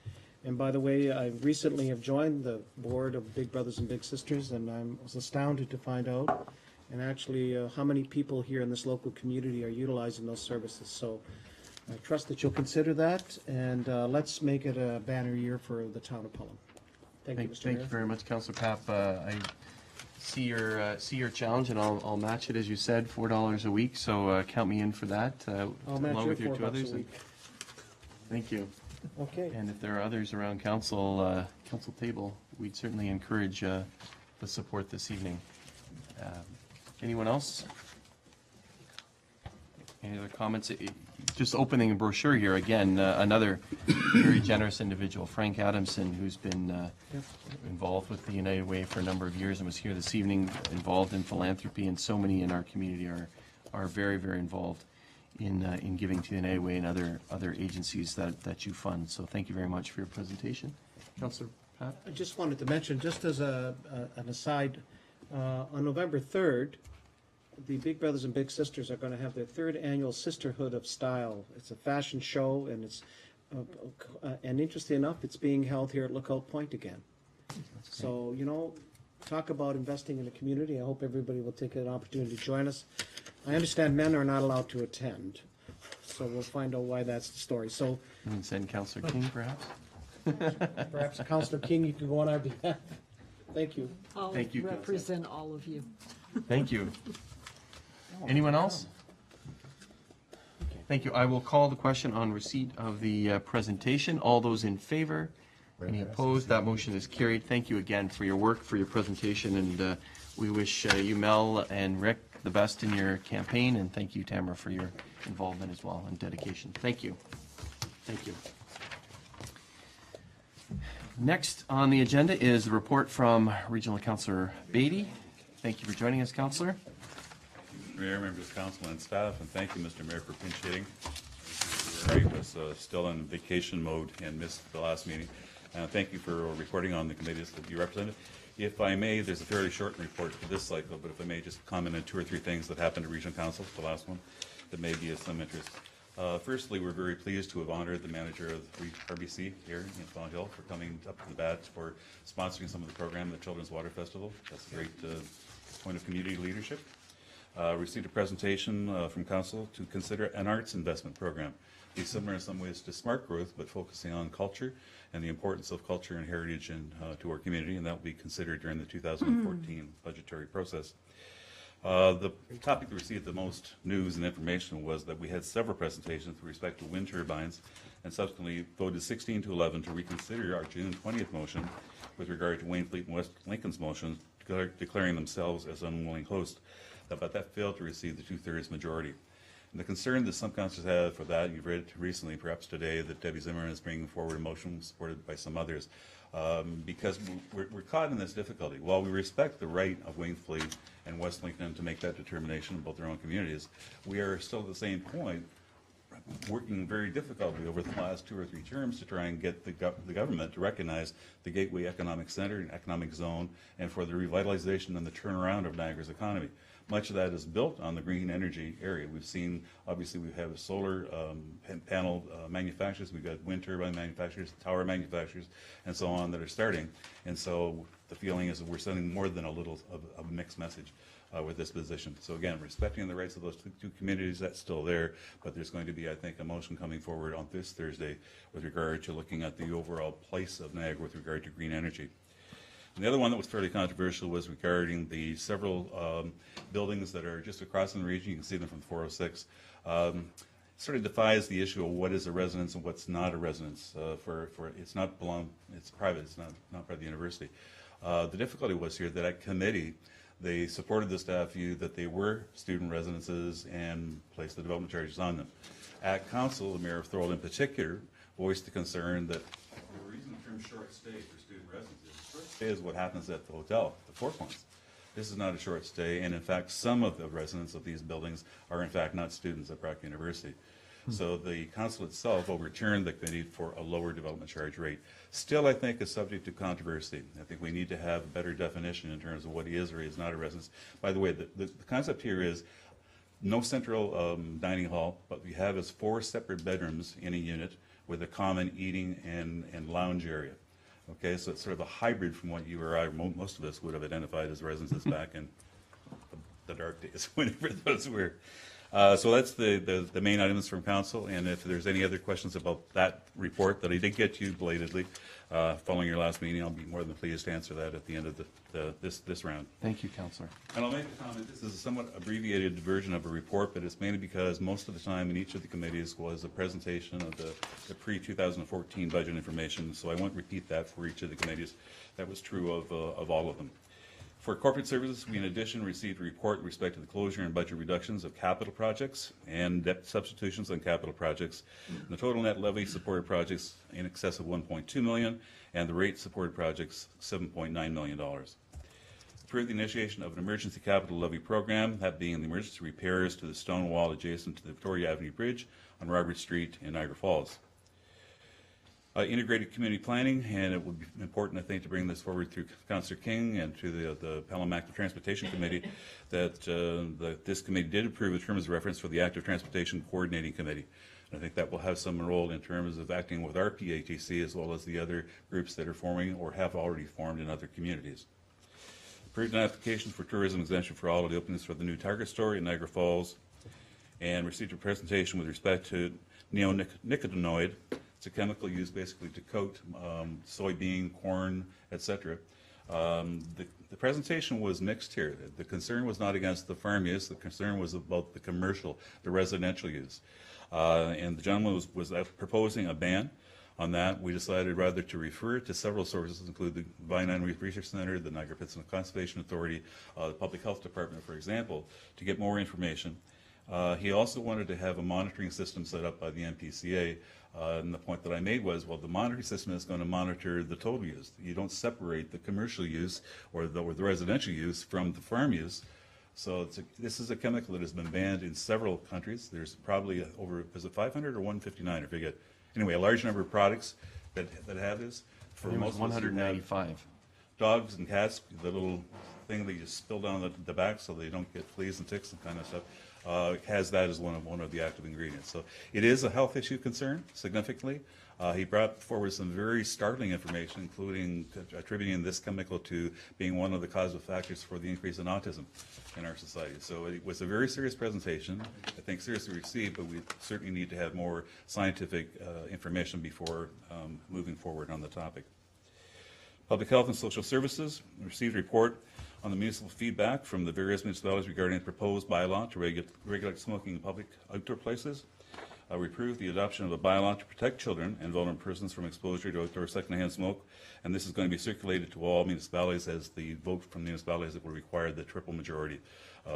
And by the way, I recently have joined the board of Big Brothers and Big Sisters, and I was astounded to find out, and actually how many people here in this local community are utilizing those services. So I trust that you'll consider that, and let's make it a banner year for the town of Pelham. Thank you, Mr. Mayor. Thank you very much, Councillor Papp. I see your challenge, and I'll match it, as you said, $4 a week. So count me in for that, I'll match along your with your 2 $4 others. a week. Thank you. Okay. And if there are others around council table, we'd certainly encourage the support this evening. Anyone else? Any other comments? Just opening a brochure here, again, another very generous individual, Frank Adamson, who's been involved with the United Way for a number of years and was here this evening, involved in philanthropy, and so many in our community are very, very involved in giving to the United Way and other agencies that you fund. So thank you very much for your presentation. Councillor Pat? I just wanted to mention, just as an aside, on November 3rd, the Big Brothers and Big Sisters are going to have their 3rd annual Sisterhood of Style. It's a fashion show, and it's and interesting enough, it's being held here at Lookout Point again. So, you know, talk about investing in the community. I hope everybody will take an opportunity to join us. I understand men are not allowed to attend, so we'll find out why that's the story. So You can send Councillor King, perhaps? perhaps Councillor King, you can go on our behalf. Thank you. I'll Thank you, represent all of you. Thank you. Anyone else? Thank you. I will call the question on receipt of the presentation. All those in favor? Any opposed? That motion is carried. Thank you again for your work, for your presentation, and we wish you, Mel, and Rick the best in your campaign, and thank you, Tamara, for your involvement as well and dedication. Thank you. Thank you. Next on the agenda is the report from Regional Councillor Beatty. Thank you for joining us, Councillor. Mayor, members of council and staff, and thank you, Mr. Mayor, for pinch hitting. I was still in vacation mode and missed the last meeting. Thank you for reporting on the committees that you represented. If I may, there's a fairly short report for this cycle, but if I may just comment on 2 or 3 things that happened at Regional Council, the last one, that may be of some interest. Firstly, we're very pleased to have honored the manager of RBC here in Fawn Hill for coming up to the bat for sponsoring some of the program, the Children's Water Festival. That's a great point of community leadership. Received a presentation from council to consider an arts investment program. Be similar in some ways to Smart Growth, but focusing on culture and the importance of culture and heritage to our community, and that will be considered during the 2014 budgetary process. The topic that received the most news and information was that we had several presentations with respect to wind turbines, and subsequently voted 16-11 to reconsider our June 20th motion with regard to Waynfleet and West Lincoln's motion declaring themselves as unwilling host. But that failed to receive the 2/3 majority. And the concern that some councillors have for that, you've read recently, perhaps today, that Debbie Zimmerman is bringing forward a motion supported by some others, because we're caught in this difficulty. While we respect the right of Waynfleet and West Lincoln to make that determination about their own communities, we are still at the same point working very difficultly over the last 2 or 3 terms to try and get the government to recognize the Gateway Economic Center and Economic Zone, and for the revitalization and the turnaround of Niagara's economy. Much of that is built on the green energy area. We've seen, obviously, we have solar panel manufacturers, we've got wind turbine manufacturers, tower manufacturers, and so on that are starting. And so the feeling is that we're sending more than a little of a mixed message with this position. So again, respecting the rights of those 2 communities, that's still there, but there's going to be, I think, a motion coming forward on this Thursday with regard to looking at the overall place of Niagara with regard to green energy. And the other one that was fairly controversial was regarding the several buildings that are just across in the region. You can see them from 406. Sort of defies the issue of what is a residence and what's not a residence. It's private, it's not part of the university. The difficulty was here that at committee, they supported the staff view that they were student residences and placed the development charges on them. At council, the Mayor of Thorold in particular voiced the concern that the reason the term short stay for student residences, short stay is what happens at the hotel, the Four Points. This is not a short stay, and in fact, some of the residents of these buildings are in fact not students at Brock University. So the council itself overturned the committee for a lower development charge rate. Still, I think, is subject to controversy. I think we need to have a better definition in terms of what is or is not a residence. By the way, the concept here is no central dining hall, but we have is 4 separate bedrooms in a unit with a common eating and lounge area. Okay, so it's sort of a hybrid from what you or I, most of us would have identified as residences back in the dark days, whenever those were. So that's the main items from council, and if there's any other questions about that report that I did get to you belatedly following your last meeting, I'll be more than pleased to answer that at the end of this round. Thank you, Councillor. And I'll make a comment, this is a somewhat abbreviated version of a report, but it's mainly because most of the time in each of the committees was a presentation of the pre-2014 budget information, so I won't repeat that for each of the committees. That was true of all of them. For corporate services, we in addition received a report with respect to the closure and budget reductions of capital projects and debt substitutions on capital projects. And the total net levy supported projects in excess of $1.2 million, and the rate supported projects $7.9 million. Approved the initiation of an emergency capital levy program, that being the emergency repairs to the stone wall adjacent to the Victoria Avenue Bridge on Robert Street in Niagara Falls. Integrated community planning, and it would be important, I think, to bring this forward through Councillor King and to the Pelham Active Transportation Committee, that this committee did approve a terms of reference for the Active Transportation Coordinating Committee. And I think that will have some role in terms of acting with our PATC as well as the other groups that are forming or have already formed in other communities. Approved an application for tourism exemption for all of the openings for the new Target store in Niagara Falls, and received a presentation with respect to neonicotinoid. It's a chemical used basically to coat soybean, corn, etc. The presentation was mixed here. The concern was not against the farm use. The concern was about the commercial, the residential use. And the gentleman was proposing a ban on that. We decided rather to refer to several sources, including the Vinine Reef Research Center, the Niagara Peninsula Conservation Authority, the Public Health Department, for example, to get more information. He also wanted to have a monitoring system set up by the MPCA, and the point that I made was, well, the monitoring system is going to monitor the total use. You don't separate the commercial use or the residential use from the farm use. So this is a chemical that has been banned in several countries. There's probably over, is it 500 or 159, I forget. Anyway, a large number of products that have this. For It was most of us who have 195. dogs and cats, the little thing that you spill down the back so they don't get fleas and ticks and kind of stuff, has that as one of the active ingredients. So it is a health issue concern, significantly. He brought forward some very startling information, including attributing this chemical to being one of the causal factors for the increase in autism in our society. So it was a very serious presentation, I think seriously received, but we certainly need to have more scientific information before moving forward on the topic. Public Health and Social Services received a report on the municipal feedback from the various municipalities regarding the proposed bylaw to regulate smoking in public outdoor places. We approved the adoption of a bylaw to protect children and vulnerable persons from exposure to outdoor secondhand smoke, and this is going to be circulated to all municipalities as the vote from municipalities that will require the triple majority.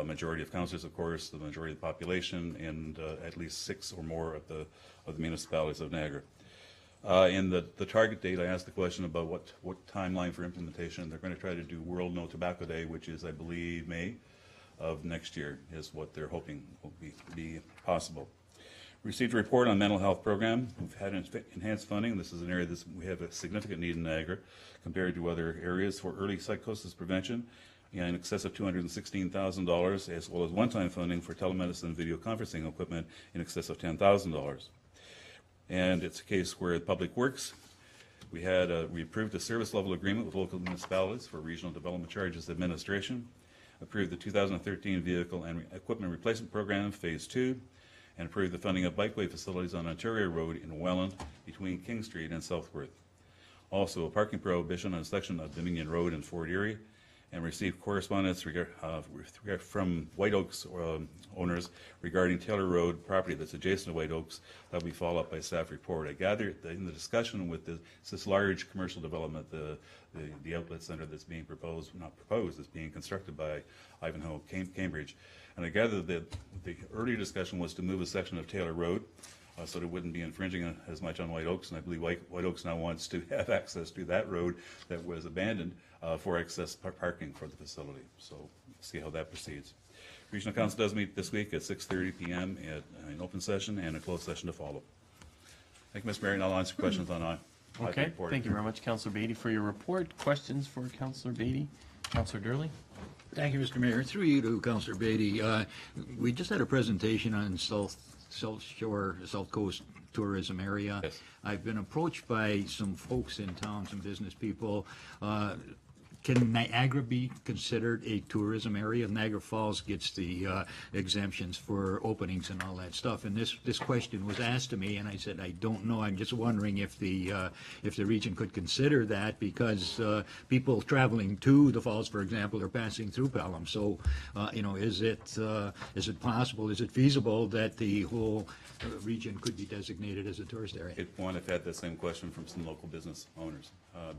Majority of councillors, of course, the majority of the population, and at least 6 or more of the municipalities of Niagara. In the target date, I asked the question about what timeline for implementation. They're going to try to do World No Tobacco Day, which is, I believe, May of next year, is what they're hoping will be possible. Received a report on mental health program. We've had enhanced funding. This is an area that we have a significant need in Niagara compared to other areas for early psychosis prevention, in excess of $216,000, as well as one-time funding for telemedicine and video conferencing equipment in excess of $10,000. And it's a case where Public Works, we approved a service level agreement with local municipalities for regional development charges administration, approved the 2013 vehicle and equipment replacement program, phase 2, and approved the funding of bikeway facilities on Ontario Road in Welland between King Street and Southworth. Also, a parking prohibition on a section of Dominion Road in Fort Erie, and received correspondence from White Oaks owners regarding Taylor Road property that's adjacent to White Oaks. That will be followed up by staff report. I gather that in the discussion with this large commercial development, the outlet center that's being is being constructed by Ivanhoe Cambridge. And I gather that the earlier discussion was to move a section of Taylor Road so that it wouldn't be infringing as much on White Oaks, and I believe White Oaks now wants to have access to that road that was abandoned for excess parking for the facility. So we'll see how that proceeds. Regional Council does meet this week at 6:30 p.m. at an open session and a closed session to follow. Thank you, Mr. Mayor, and I'll answer questions on Okay, thank you very much, Councillor Beatty, for your report. Questions for Councillor Beatty? Councillor Durley? Thank you, Mr. Mayor. Through you to Councillor Beatty. We just had a presentation on South Coast tourism area. Yes. I've been approached by some folks in town, some business people, can Niagara be considered a tourism area? Niagara Falls gets the exemptions for openings and all that stuff. And this question was asked to me, and I said, I don't know. I'm just wondering if the region could consider that, because people traveling to the falls, for example, are passing through Pelham. So, is it possible, is it feasible that the whole region could be designated as a tourist area? I've had the same question from some local business owners,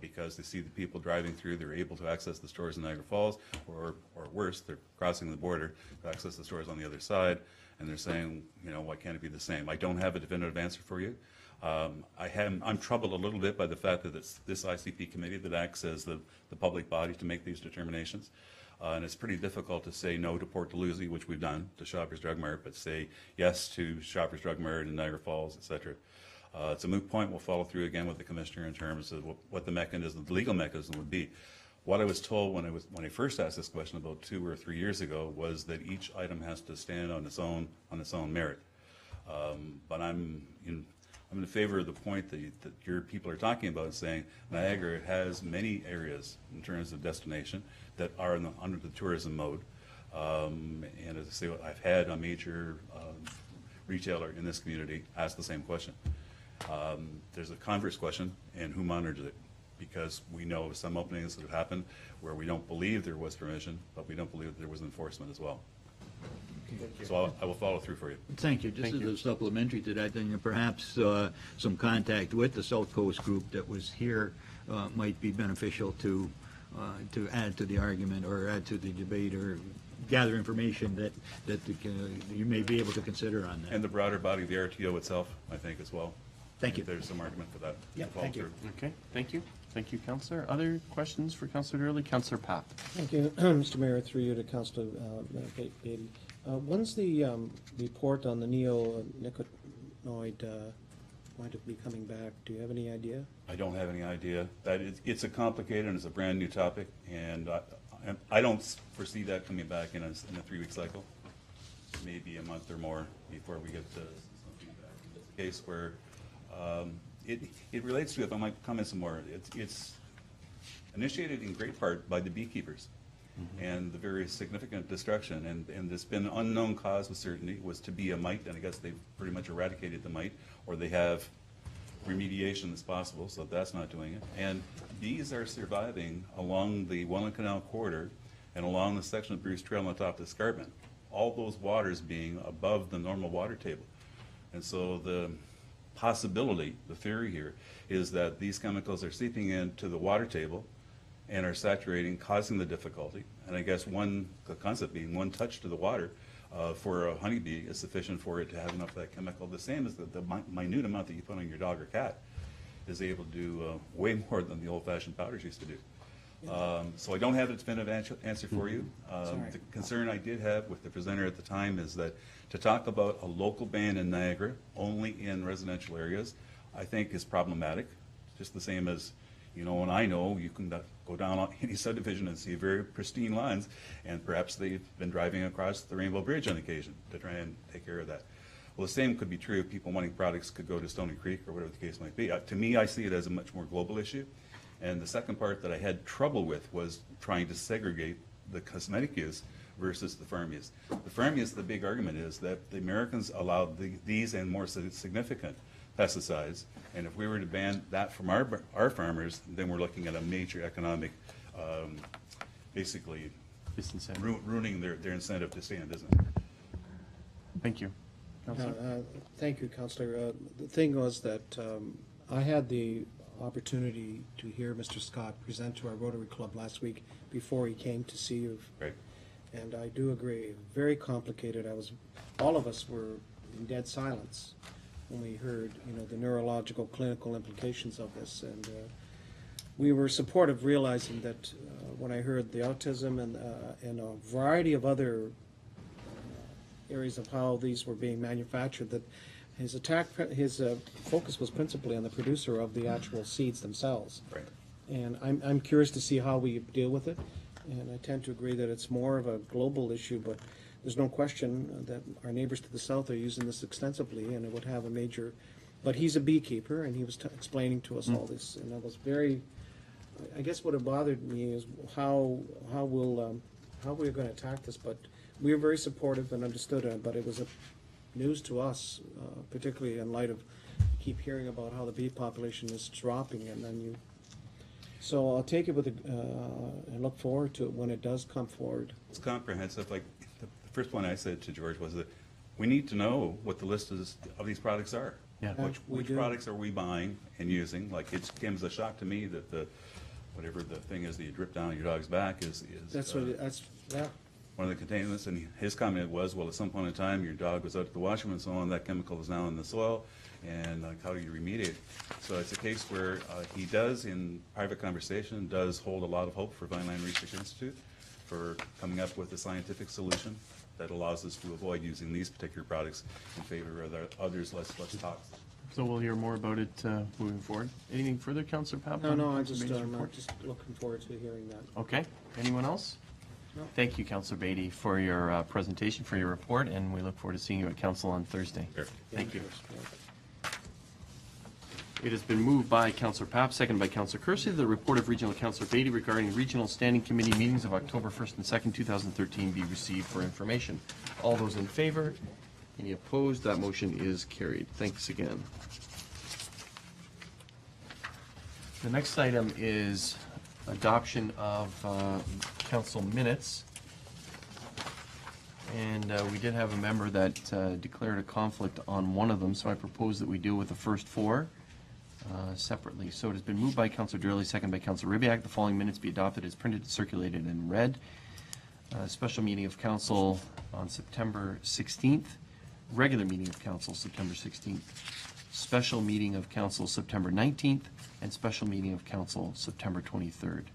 because they see the people driving through, they're able to access the stores in Niagara Falls, or worse, they're crossing the border to access the stores on the other side, and they're saying, why can't it be the same? I don't have a definitive answer for you. I'm troubled a little bit by the fact that it's this ICP committee that acts as the public body to make these determinations. And it's pretty difficult to say no to Port Dalhousie, which we've done, to Shoppers Drug Mart, but say yes to Shoppers Drug Mart and Niagara Falls, et cetera. It's a moot point. We'll follow through again with the commissioner in terms of what the mechanism, the legal mechanism would be. What I was told when I first asked this question about 2 or 3 years ago was that each item has to stand on its own merit. But I'm in favor of the point that your people are talking about, saying Niagara has many areas in terms of destination that are under the tourism mode. And as I say, I've had a major retailer in this community ask the same question. There's a converse question, and who monitors it? Because we know of some openings that have happened where we don't believe there was permission, but we don't believe that there was enforcement as well. So I will follow through for you. Thank you. Just as a supplementary to that, then perhaps some contact with the South Coast group that was here might be beneficial to add to the argument or add to the debate or gather information that you may be able to consider on that. And the broader body of the RTO itself, I think, as well. Thank you. There's some argument for that. Yeah, thank you. Okay, thank you. Thank you, Councillor. Other questions for Councillor Durley? Councillor Papp. Thank you, Mr. Mayor, through you to Councillor Beatty. When's the report on the neonicotinoid going to be coming back? Do you have any idea? I don't have any idea. It's a complicated and it's a brand new topic, and I don't foresee that coming back in a 3-week cycle. Maybe a month or more before we get some feedback. It's a case where it relates to, if I might comment some more, it's initiated in great part by the beekeepers. Mm-hmm. And the very significant destruction, and there's been an unknown cause with certainty, was to be a mite, and I guess they've pretty much eradicated the mite, or they have remediation that's possible, so that's not doing it. And bees are surviving along the Welland Canal corridor and along the section of Bruce Trail on the top of the escarpment, all those waters being above the normal water table. And so the possibility, the theory here, is that these chemicals are seeping into the water table and are saturating, causing the difficulty. And I guess the concept being one touch to the water for a honeybee is sufficient for it to have enough of that chemical. The same as the minute amount that you put on your dog or cat is able to do way more than the old-fashioned powders used to do. So I don't have a definitive answer for you. The concern I did have with the presenter at the time is that to talk about a local ban in Niagara, only in residential areas, I think is problematic. Just the same as, and I know you can go down on any subdivision and see very pristine lines, and perhaps they've been driving across the Rainbow Bridge on occasion to try and take care of that. Well, the same could be true if people wanting products could go to Stony Creek or whatever the case might be. To me, I see it as a much more global issue. And the second part that I had trouble with was trying to segregate the cosmetic use versus the farm use. The farm use, the big argument is that the Americans allowed these and more significant pesticides, and if we were to ban that from our farmers, then we're looking at a major economic, basically ruining their incentive to stay in business. Thank you. Thank you, Councillor. The thing was that I had the opportunity to hear Mr. Scott present to our Rotary Club last week before he came to see you. Right. And I do agree, very complicated. All of us were in dead silence when we heard, the neurological clinical implications of this. And we were supportive, realizing that when I heard the autism and a variety of other areas of how these were being manufactured, that his focus was principally on the producer of the actual seeds themselves. Right. And I'm curious to see how we deal with it. And I tend to agree that it's more of a global issue, but there's no question that our neighbors to the south are using this extensively, and it would have a major. But he's a beekeeper, and he was explaining to us all this, and I was very I guess what had bothered me is how we're going to attack this, but we were very supportive and understood it, but it was a news to us, particularly in light of keep hearing about how the bee population is dropping, and then so I'll take it with and look forward to it when it does come forward. It's comprehensive. Like the first one I said to George was that we need to know what the list of these products are. Yeah. Which products are we buying and using? Like it came as a shock to me that whatever the thing is that you drip down your dog's back is That's yeah. one of the contaminants. And his comment was, well, at some point in time, your dog was out at the washroom and so on. That chemical is now in the soil, and like, how do you remediate? So it's a case where he does, in private conversation, does hold a lot of hope for Vineland Research Institute for coming up with a scientific solution that allows us to avoid using these particular products in favor of others less toxic. So we'll hear more about it moving forward. Anything further, Councillor Papp? No, on I'm Councillor Beatty's report? just looking forward to hearing that. Okay. Anyone else? No. Thank you, Councillor Beatty, for your presentation, for your report, and we look forward to seeing you at council on Thursday. Sure. Thank you. It has been moved by Councillor Papp, seconded by Councillor Kersey, the report of Regional Councillor Beatty regarding Regional Standing Committee meetings of October 1st and 2nd, 2013 be received for information. All those in favor? Any opposed? That motion is carried. Thanks again. The next item is adoption of council minutes. And we did have a member that declared a conflict on one of them, so I propose that we deal with the first four separately. So it has been moved by Councillor Durley, second by Councillor Ribbiak. The following minutes be adopted as printed, circulated, and read. Special meeting of council on September 16th. Regular meeting of council September 16th. Special meeting of council September 19th. And special meeting of council September 23rd.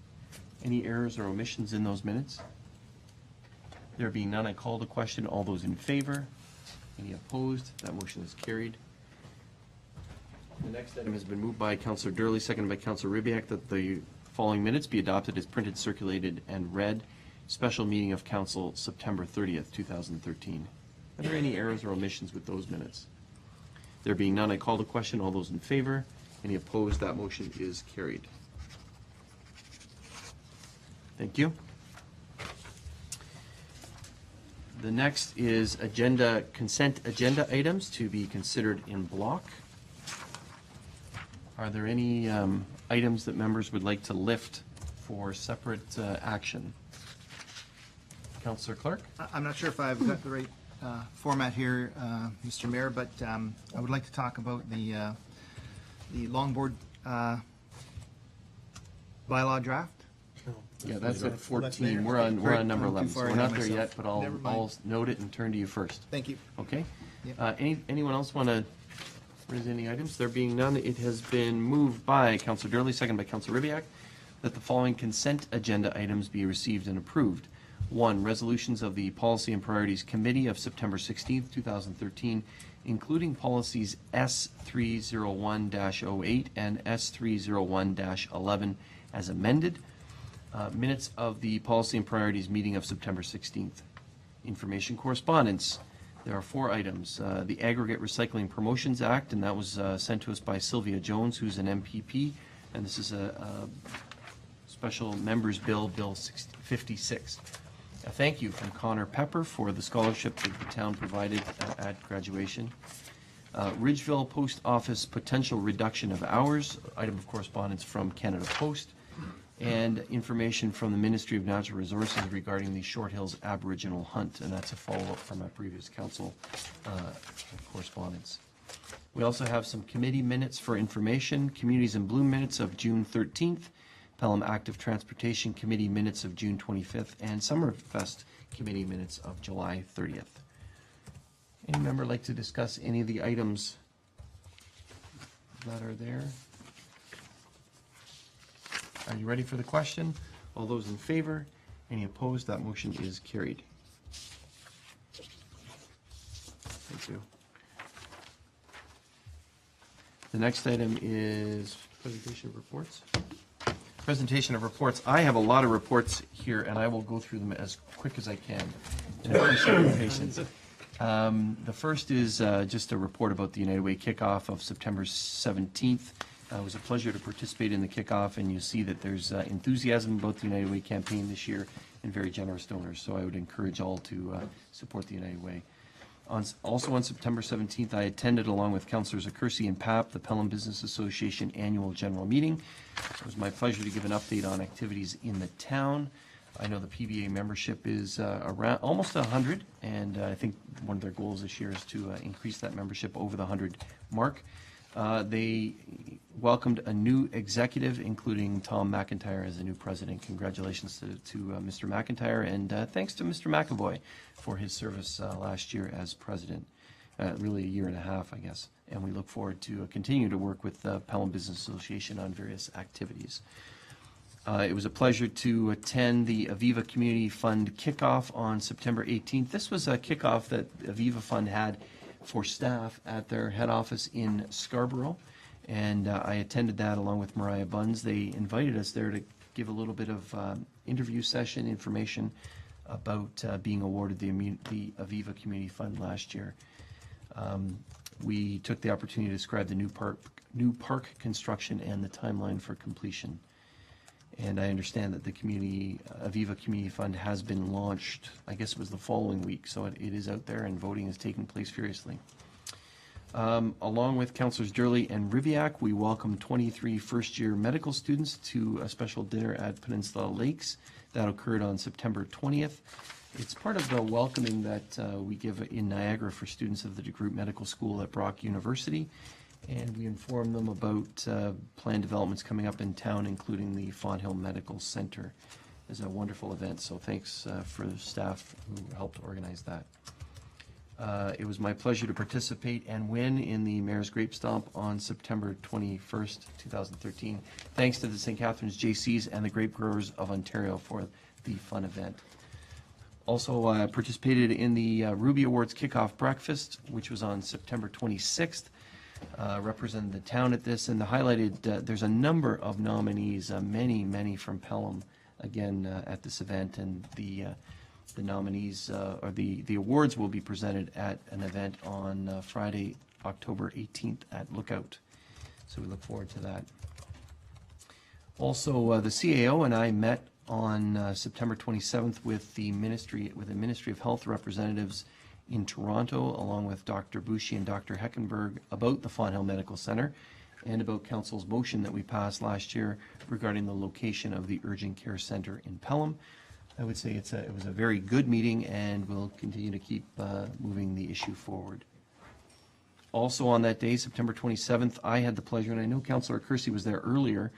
Any errors or omissions in those minutes? There being none, I call the question. All those in favor? Any opposed? That motion is carried. The next item has been moved by Councillor Durley, seconded by Councillor Ribbiak, that the following minutes be adopted as printed, circulated, and read. Special meeting of council September 30th, 2013. Are there any errors or omissions with those minutes? There being none, I call the question. All those in favor? Any opposed? That motion is carried. Thank you. The next is consent agenda items to be considered in block. Are there any items that members would like to lift for separate action? Councillor Clark? I'm not sure if I've got the right format here, Mr. Mayor, but I would like to talk about the Longboard bylaw draft. Yeah, that's at 14. We're on number 11. So we're not there yet, but I'll note it and turn to you first. Thank you. Okay? Yep. Anyone else want to raise any items? There being none, it has been moved by Councillor Durley, second by Councillor Ribbiak, that the following consent agenda items be received and approved. 1, resolutions of the Policy and Priorities Committee of September 16th, 2013, including policies S301-08 and S301-11 as amended. Minutes of the Policy and Priorities meeting of September 16th. Information correspondence. There are 4 items. The Aggregate Recycling Promotions Act, and that was sent to us by Sylvia Jones, who's an MPP, and this is a special members bill, Bill 56. A thank you from Connor Pepper for the scholarship that the town provided at graduation. Ridgeville Post Office potential reduction of hours, item of correspondence from Canada Post, and information from the Ministry of Natural Resources regarding the Short Hills Aboriginal Hunt, and that's a follow-up from our previous council correspondence. We also have some committee minutes for information, Communities in Bloom minutes of June 13th, Pelham Active Transportation Committee minutes of June 25th, and Summerfest Committee minutes of July 30th. Any member like to discuss any of the items that are there? Are you ready for the question? All those in favor? Any opposed? That motion is carried. Thank you. The next item is presentation of reports. Presentation of reports. I have a lot of reports here, and I will go through them as quick as I can. And I appreciate your patience. The first is just a report about the United Way kickoff of September 17th. It was a pleasure to participate in the kickoff, and you see that there's enthusiasm about the United Way campaign this year and very generous donors. So I would encourage all to support the United Way. Also on September 17th, I attended, along with Councillors Accursi and Papp, the Pelham Business Association Annual General Meeting. It was my pleasure to give an update on activities in the town. I know the PBA membership is around almost 100, and I think one of their goals this year is to increase that membership over the 100 mark. They welcomed a new executive, including Tom McIntyre as the new president. Congratulations to Mr. McIntyre, and thanks to Mr. McAvoy for his service last year as president. Really a year and a half, I guess. And we look forward to continue to work with the Pelham Business Association on various activities. It was a pleasure to attend the Aviva Community Fund kickoff on September 18th. This was a kickoff that Aviva Fund had for staff at their head office in Scarborough, and I attended that along with Mariah Buns. They invited us there to give a little bit of interview session information about being awarded the Aviva Community Fund last year. We took the opportunity to describe the new park construction and the timeline for completion. And I understand that the Aviva Community Fund has been launched, I guess it was the following week, so it is out there and voting is taking place furiously. Along with Councillors Durley and Riviak, we welcomed 23 first-year medical students to a special dinner at Peninsula Lakes. That occurred on September 20th. It's part of the welcoming that we give in Niagara for students of the DeGroote Medical School at Brock University. And we inform them about planned developments coming up in town, including the Fawn Hill Medical Center. It's a wonderful event, so thanks for the staff who helped organize that. It was my pleasure to participate and win in the Mayor's Grape Stomp on September 21st, 2013. Thanks to the St. Catharines JCs and the Grape Growers of Ontario for the fun event. Also participated in the Ruby Awards Kickoff Breakfast, which was on September 26th. Represented the town at this, and the highlighted, there's a number of nominees, many from Pelham, again, at this event, and the nominees, or the awards will be presented at an event on Friday, October 18th at Lookout. So we look forward to that. Also, the CAO and I met on September 27th with the Ministry of Health representatives in Toronto, along with Dr. Bushi and Dr. Heckenberg, about the Fawn Hill Medical Center and about Council's motion that we passed last year regarding the location of the Urgent Care Center in Pelham. I would say it was a very good meeting, and we'll continue to keep moving the issue forward. Also on that day, September 27th, I had the pleasure, and I know Councillor Accursi was there earlier,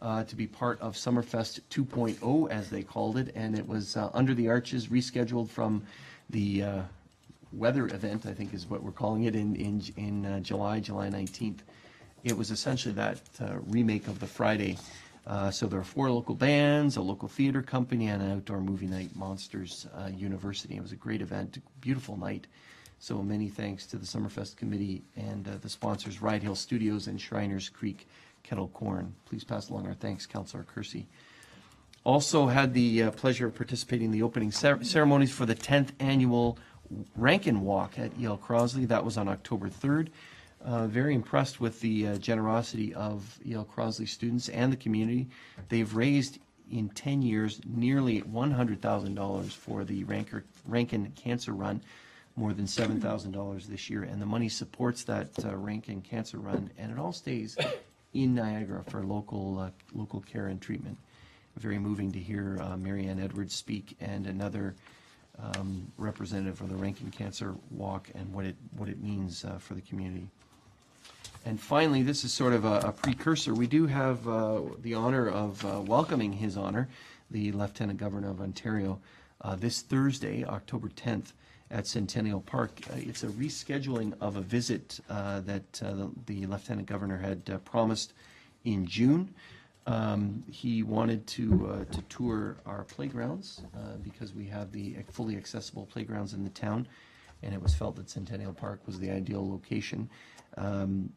to be part of Summerfest 2.0, as they called it, and it was Under the Arches, rescheduled from the weather event, I think is what we're calling it, in July 19th. It was essentially that remake of the Friday. So there are 4 local bands, a local theater company, and an outdoor movie night, Monsters University. It was a great event, beautiful night. So many thanks to the Summerfest Committee and the sponsors, Ride Hill Studios and Shriners Creek Kettle Corn. Please pass along our thanks, Councillor Accursi. Also had the pleasure of participating in the opening ceremonies for the 10th annual Rankin Walk at E.L. Crosley. That was on October 3rd. Very impressed with the generosity of E.L. Crosley students and the community. They've raised in 10 years nearly $100,000 for the Rankin Cancer Run, more than $7,000 this year, and the money supports that Rankin Cancer Run, and it all stays in Niagara for local care and treatment. Very moving to hear Mary Ann Edwards speak, and another representative of the Rankin Cancer Walk, and what it means for the community. And finally, this is sort of a precursor. We do have the honor of welcoming His Honor, the Lieutenant Governor of Ontario, this Thursday, October 10th, at Centennial Park. It's a rescheduling of a visit that the Lieutenant Governor had promised in June. He wanted to tour our playgrounds because we have the fully accessible playgrounds in the town, and it was felt that Centennial Park was the ideal location.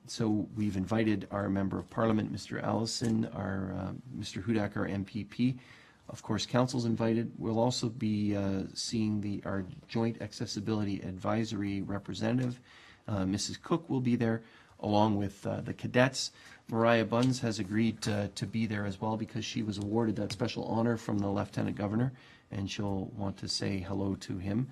So we've invited our Member of Parliament, Mr. Allison, our Mr. Hudak, our MPP. Of course, Council's invited. We'll also be seeing our Joint Accessibility Advisory representative. Mrs. Cook will be there, along with the cadets. Mariah Buns has agreed to be there as well because she was awarded that special honor from the Lieutenant Governor, and she'll want to say hello to him.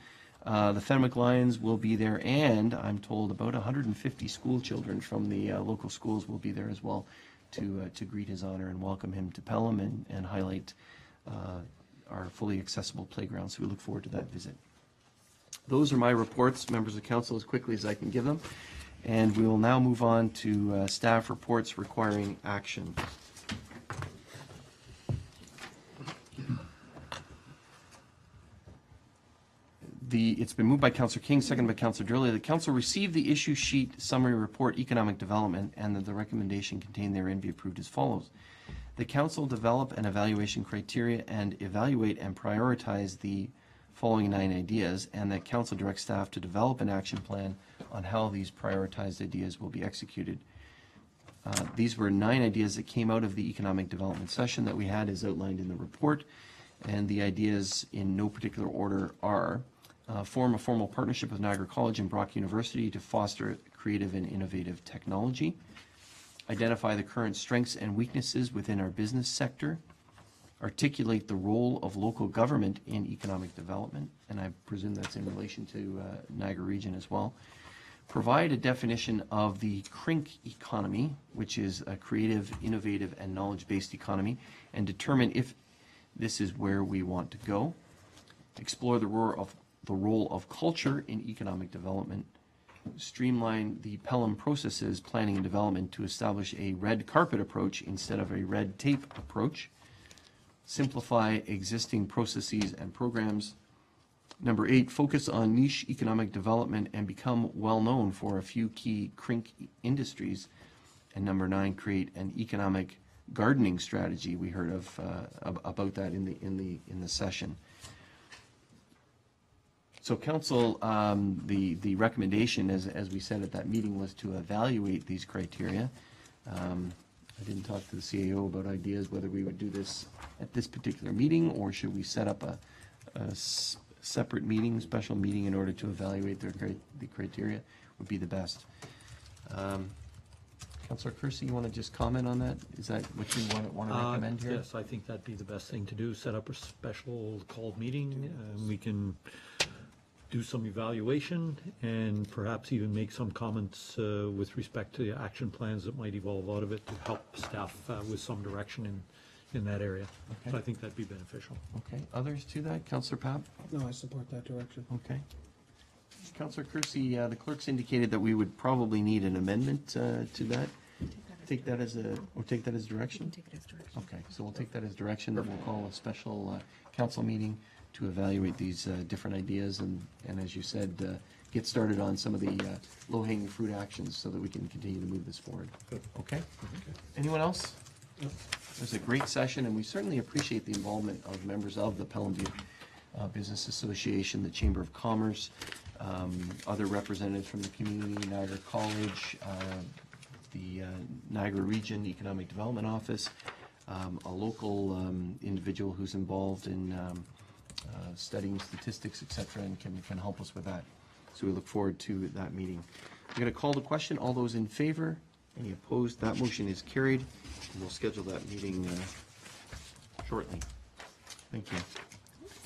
The Fenwick Lions will be there, and I'm told about 150 school children from the local schools will be there as well to greet his honor and welcome him to Pelham and highlight our fully accessible playground. So we look forward to that visit. Those are my reports, members of council, as quickly as I can give them. And we will now move on to staff reports requiring action. It's been moved by Councillor King, seconded by Councillor Durley. The council received the issue sheet summary report economic development and that the recommendation contained therein be approved as follows. The council develop an evaluation criteria and evaluate and prioritize the following 9 ideas, and that council directs staff to develop an action plan on how these prioritized ideas will be executed. These were 9 ideas that came out of the economic development session that we had as outlined in the report, and the ideas in no particular order are form a formal partnership with Niagara College and Brock University to foster creative and innovative technology, identify the current strengths and weaknesses within our business sector, articulate the role of local government in economic development, and I presume that's in relation to Niagara Region as well, provide a definition of the CRINC economy, which is a creative, innovative, and knowledge-based economy, and determine if this is where we want to go, explore the role of culture in economic development, streamline the Pelham processes, planning and development to establish a red carpet approach instead of a red tape approach, simplify existing processes and programs. Number 8, focus on niche economic development and become well known for a few key CRINC industries. And number 9, create an economic gardening strategy. We heard of about that in the session. So council, the recommendation, as we said at that meeting, was to evaluate these criteria. I didn't talk to the CAO about ideas whether we would do this at this particular meeting or should we set up a separate meeting, special meeting, in order to evaluate the criteria would be the best. Councillor Kersey, you want to just comment on that? Is that what you want to recommend here? Yes, I think that'd be the best thing to do, set up a special called meeting, and we can do some evaluation and perhaps even make some comments with respect to the action plans that might evolve out of it to help staff with some direction in that area. Okay. So I think that'd be beneficial. Okay, others to that? Councillor Papp? No, I support that direction. Okay. Councillor Kersey, the clerks indicated that we would probably need an amendment to that. Take that as direction? Take it as direction. Okay, so we'll take that as direction, that we'll call a special council meeting to evaluate these different ideas and as you said, get started on some of the low-hanging fruit actions so that we can continue to move this forward. Okay? Anyone else? It was a great session, and we certainly appreciate the involvement of members of the Pelham View Business Association, the Chamber of Commerce, other representatives from the community, Niagara College, the Niagara Region Economic Development Office, a local individual who's involved in studying statistics, etc., and can help us with that. So we look forward to that meeting. I'm going to call the question. All those in favor? Any opposed? That motion is carried. And we'll schedule that meeting shortly. Thank you.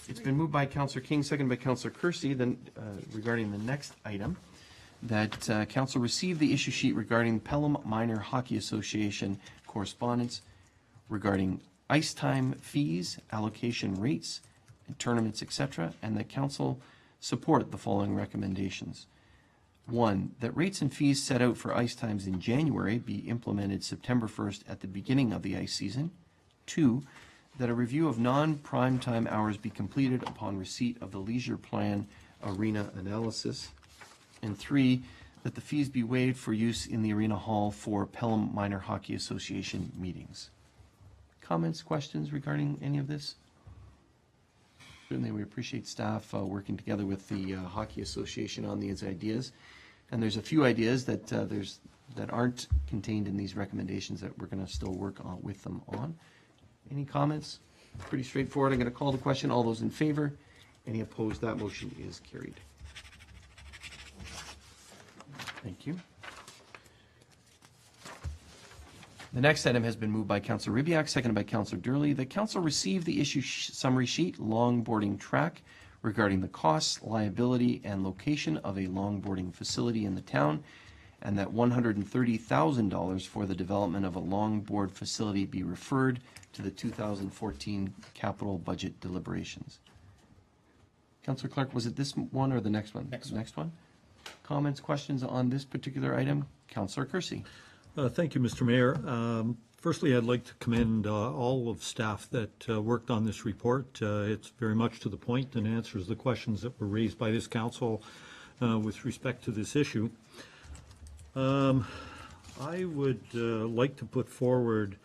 It's been moved by Councillor King, seconded by Councillor Kersey, then regarding the next item, that council received the issue sheet regarding Pelham Minor Hockey Association correspondence regarding ice time fees, allocation rates, tournaments, etc., and that council support the following recommendations. 1, that rates and fees set out for ice times in January be implemented September 1st at the beginning of the ice season. 2, that a review of non-prime time hours be completed upon receipt of the leisure plan arena analysis. And 3, that the fees be waived for use in the arena hall for Pelham Minor Hockey Association meetings. Comments, questions regarding any of this? Certainly, we appreciate staff working together with the Hockey Association on these ideas. And there's a few ideas that aren't contained in these recommendations that we're going to still work on with them on. Any comments? Pretty straightforward. I'm going to call the question. All those in favor? Any opposed? That motion is carried. Thank you. The next item has been moved by Councillor Ribbiak, seconded by Councillor Durley. The council received the issue summary sheet, longboarding track, regarding the costs, liability, and location of a longboarding facility in the town, and that $130,000 for the development of a longboard facility be referred to the 2014 capital budget deliberations. Councillor Clark, was it this one or the next one? Next one. Comments, questions on this particular item? Councillor Kersey. Thank you, Mr. Mayor. Firstly, I'd like to commend all of staff that worked on this report. It's very much to the point and answers the questions that were raised by this council with respect to this issue. I would like to put forward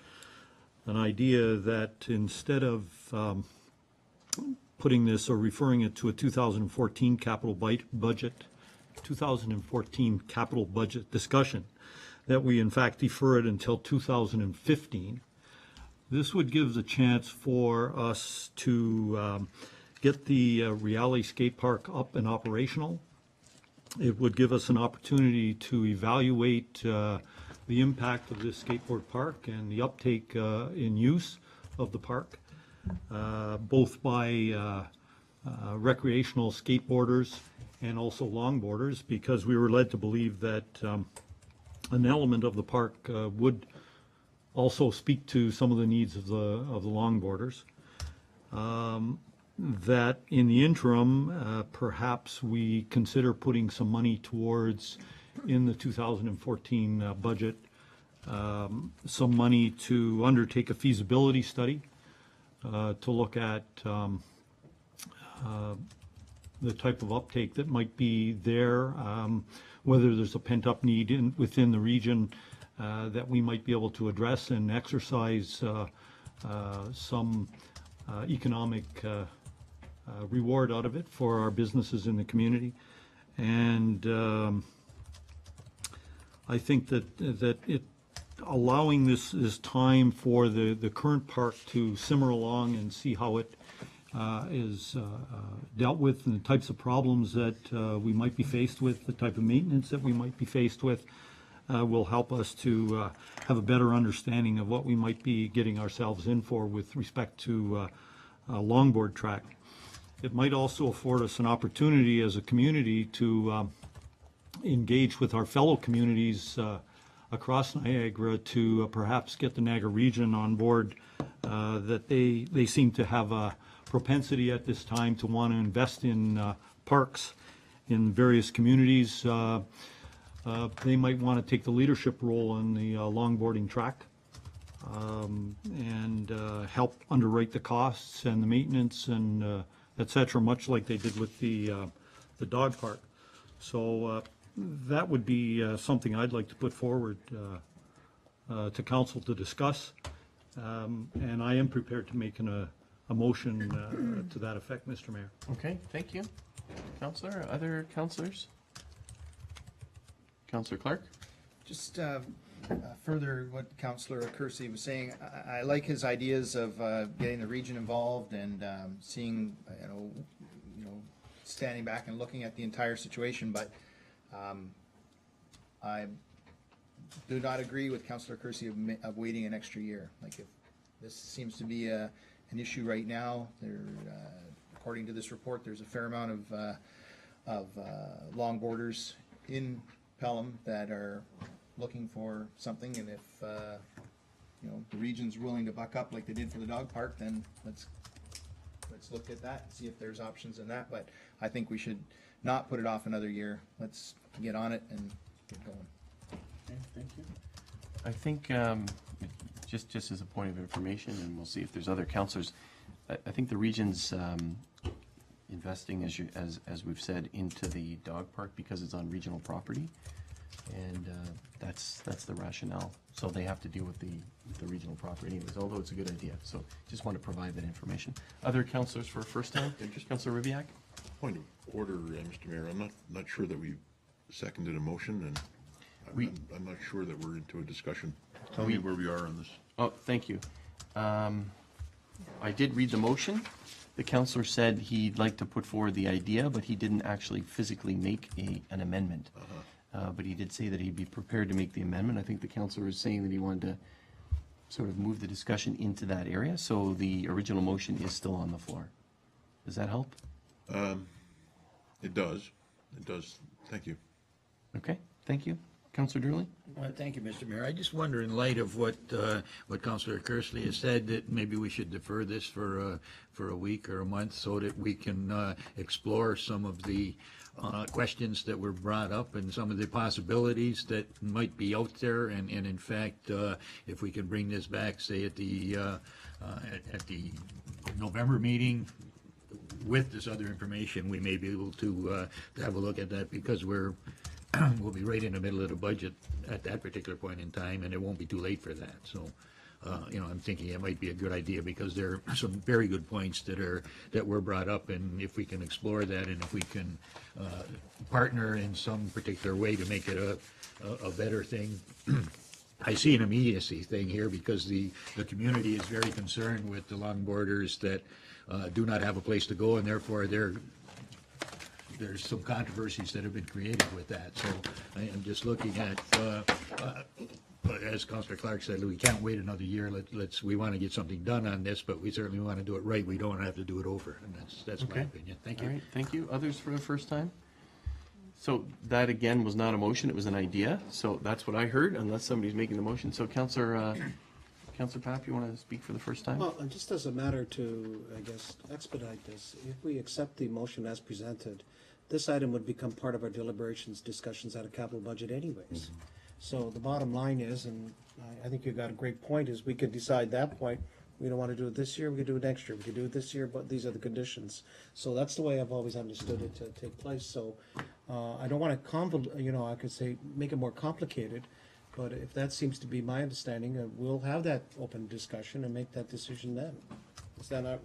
an idea that instead of putting this or referring it to a 2014 capital budget, 2014 capital budget discussion, that we in fact defer it until 2015. This would give the chance for us to get the Reality Skate Park up and operational. It would give us an opportunity to evaluate the impact of this skateboard park and the uptake in use of the park, both by recreational skateboarders and also longboarders, because we were led to believe that an element of the park would also speak to some of the needs of the longboarders. That in the interim, perhaps we consider putting some money towards, in the 2014 budget, some money to undertake a feasibility study to look at the type of uptake that might be there, whether there's a pent-up need within the region that we might be able to address and exercise some economic reward out of it for our businesses in the community. And I think that allowing this time for the current park to simmer along and see how it is dealt with, and the types of problems that we might be faced with, the type of maintenance that we might be faced with, will help us to have a better understanding of what we might be getting ourselves in for with respect to a longboard track. It might also afford us an opportunity as a community to engage with our fellow communities across Niagara to perhaps get the Niagara region on board, that they seem to have a propensity at this time to want to invest in parks in various communities. They might want to take the leadership role in the longboarding track and help underwrite the costs and the maintenance and et cetera, much like they did with the dog park. So that would be something I'd like to put forward to council to discuss. And I am prepared to make a motion to that effect, Mr. Mayor. Okay, thank you. Councillor, other councillors? Councillor Clark? Just further what Councillor Kersey was saying, I like his ideas of getting the region involved and seeing, you know, standing back and looking at the entire situation, but I do not agree with Councillor Kersey of waiting an extra year. Like, if this seems to be an issue right now, according to this report, there's a fair amount of longboarders in Pelham that are looking for something, and if you know, the region's willing to buck up like they did for the dog park, then let's look at that and see if there's options in that. But I think we should not put it off another year. Let's get on it and get going. Okay, thank you. I think just as a point of information, and we'll see if there's other councillors, I think the region's investing, as we've said, into the dog park because it's on regional property, and that's the rationale. So they have to deal with the regional property anyways, although it's a good idea. So just want to provide that information. Other councillors for a first time? Councillor Ribbiak? Point of order, Mr. Mayor. I'm not sure that we seconded a motion, and I'm not sure that we're into a discussion. Tell me where we are on this. Oh, thank you. I did read the motion. The councillor said he'd like to put forward the idea, but he didn't actually physically make an amendment. But he did say that he'd be prepared to make the amendment. I think the councillor was saying that he wanted to sort of move the discussion into that area, so the original motion is still on the floor. Does that help? It does. It does. Thank you. Okay, thank you. Councillor Durley? Well, thank you, Mr. Mayor. I just wonder, in light of what Councillor Kersley has said, that maybe we should defer this for a week or a month so that we can explore some of the questions that were brought up and some of the possibilities that might be out there. And in fact, if we can bring this back, say at the November meeting, with this other information, we may be able to have a look at that, because we'll be right in the middle of the budget at that particular point in time, and it won't be too late for that. So, I'm thinking it might be a good idea, because there are some very good points that were brought up, and if we can explore that, and if we can partner in some particular way to make it a better thing. I see an immediacy thing here, because the community is very concerned with the long borders that do not have a place to go, and therefore there's some controversies that have been created with that. So I am just looking at, as Councillor Clark said, we can't wait another year. We want to get something done on this, but we certainly want to do it right. We don't want to have to do it over, and that's my opinion. Thank you. All right, thank you. Others for the first time? So that, again, was not a motion, it was an idea. So that's what I heard, unless somebody's making the motion. So Councillor Papp, you want to speak for the first time? Well, and just as a matter to, I guess, expedite this, if we accept the motion as presented, this item would become part of our deliberations, discussions at a capital budget anyways. So the bottom line is, and I think you've got a great point, is we could decide that point, we don't want to do it this year, we could do it next year, we could do it this year, but these are the conditions. So that's the way I've always understood it to take place. So I don't want to I could say, make it more complicated, but if that seems to be my understanding, we'll have that open discussion and make that decision then. Is that not?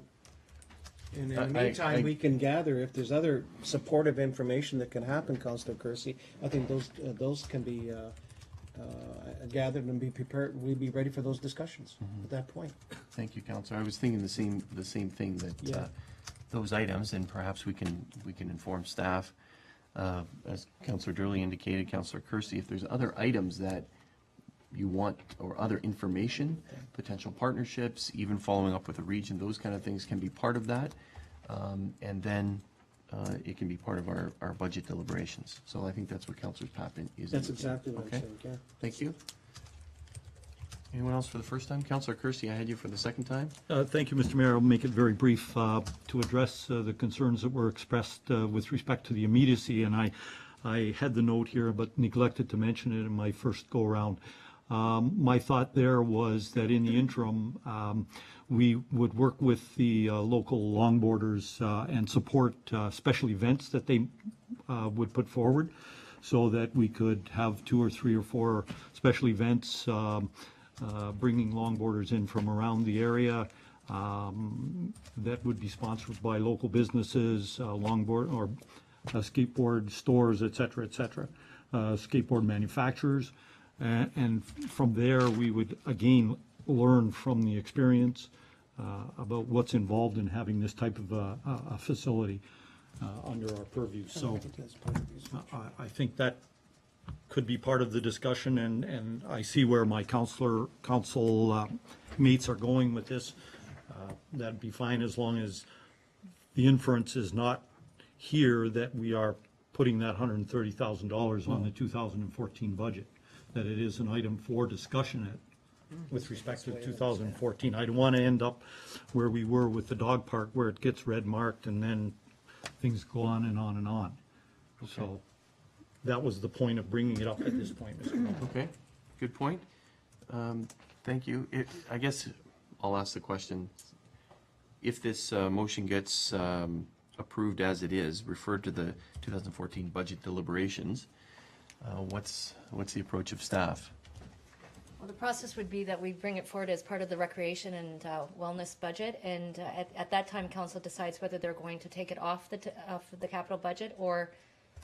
And in the meantime, we can gather, if there's other supportive information that can happen, Councillor Kersey, I think those can be gathered and be prepared. We'd be ready for those discussions at that point. Thank you, Councillor. I was thinking the same thing, that those items, and perhaps we can inform staff, as Councillor Durley indicated, Councillor Kersey, if there's other items that you want, or other information, potential partnerships, even following up with the region, those kind of things can be part of that. And then it can be part of our budget deliberations. So I think that's what Councillor Pappin is. That's exactly what I'm saying, yeah. Thank you. Anyone else for the first time? Councillor Kersey, I had you for the second time. Thank you, Mr. Mayor. I'll make it very brief to address the concerns that were expressed with respect to the immediacy. And I had the note here, but neglected to mention it in my first go-around. My thought there was that in the interim, we would work with the local longboarders and support special events that they would put forward, so that we could have 2 or 3 or 4 special events bringing longboarders in from around the area that would be sponsored by local businesses, longboard or skateboard stores, et cetera, skateboard manufacturers. And from there, we would, again, learn from the experience about what's involved in having this type of a facility under our purview. So I think that could be part of the discussion, and I see where my council mates are going with this. That'd be fine, as long as the inference is not here that we are putting that $130,000 on the 2014 budget. That it is an item for discussion with respect to 2014. I don't want to end up where we were with the dog park, where it gets red marked and then things go on and on and on. Okay. So that was the point of bringing it up at this point, Mr. Mayor. Okay, good point. Thank you. I guess I'll ask the question. If this motion gets approved as it is, referred to the 2014 budget deliberations, what's the approach of staff? Well, the process would be that we bring it forward as part of the recreation and wellness budget, and at that time, council decides whether they're going to take it off the capital budget, or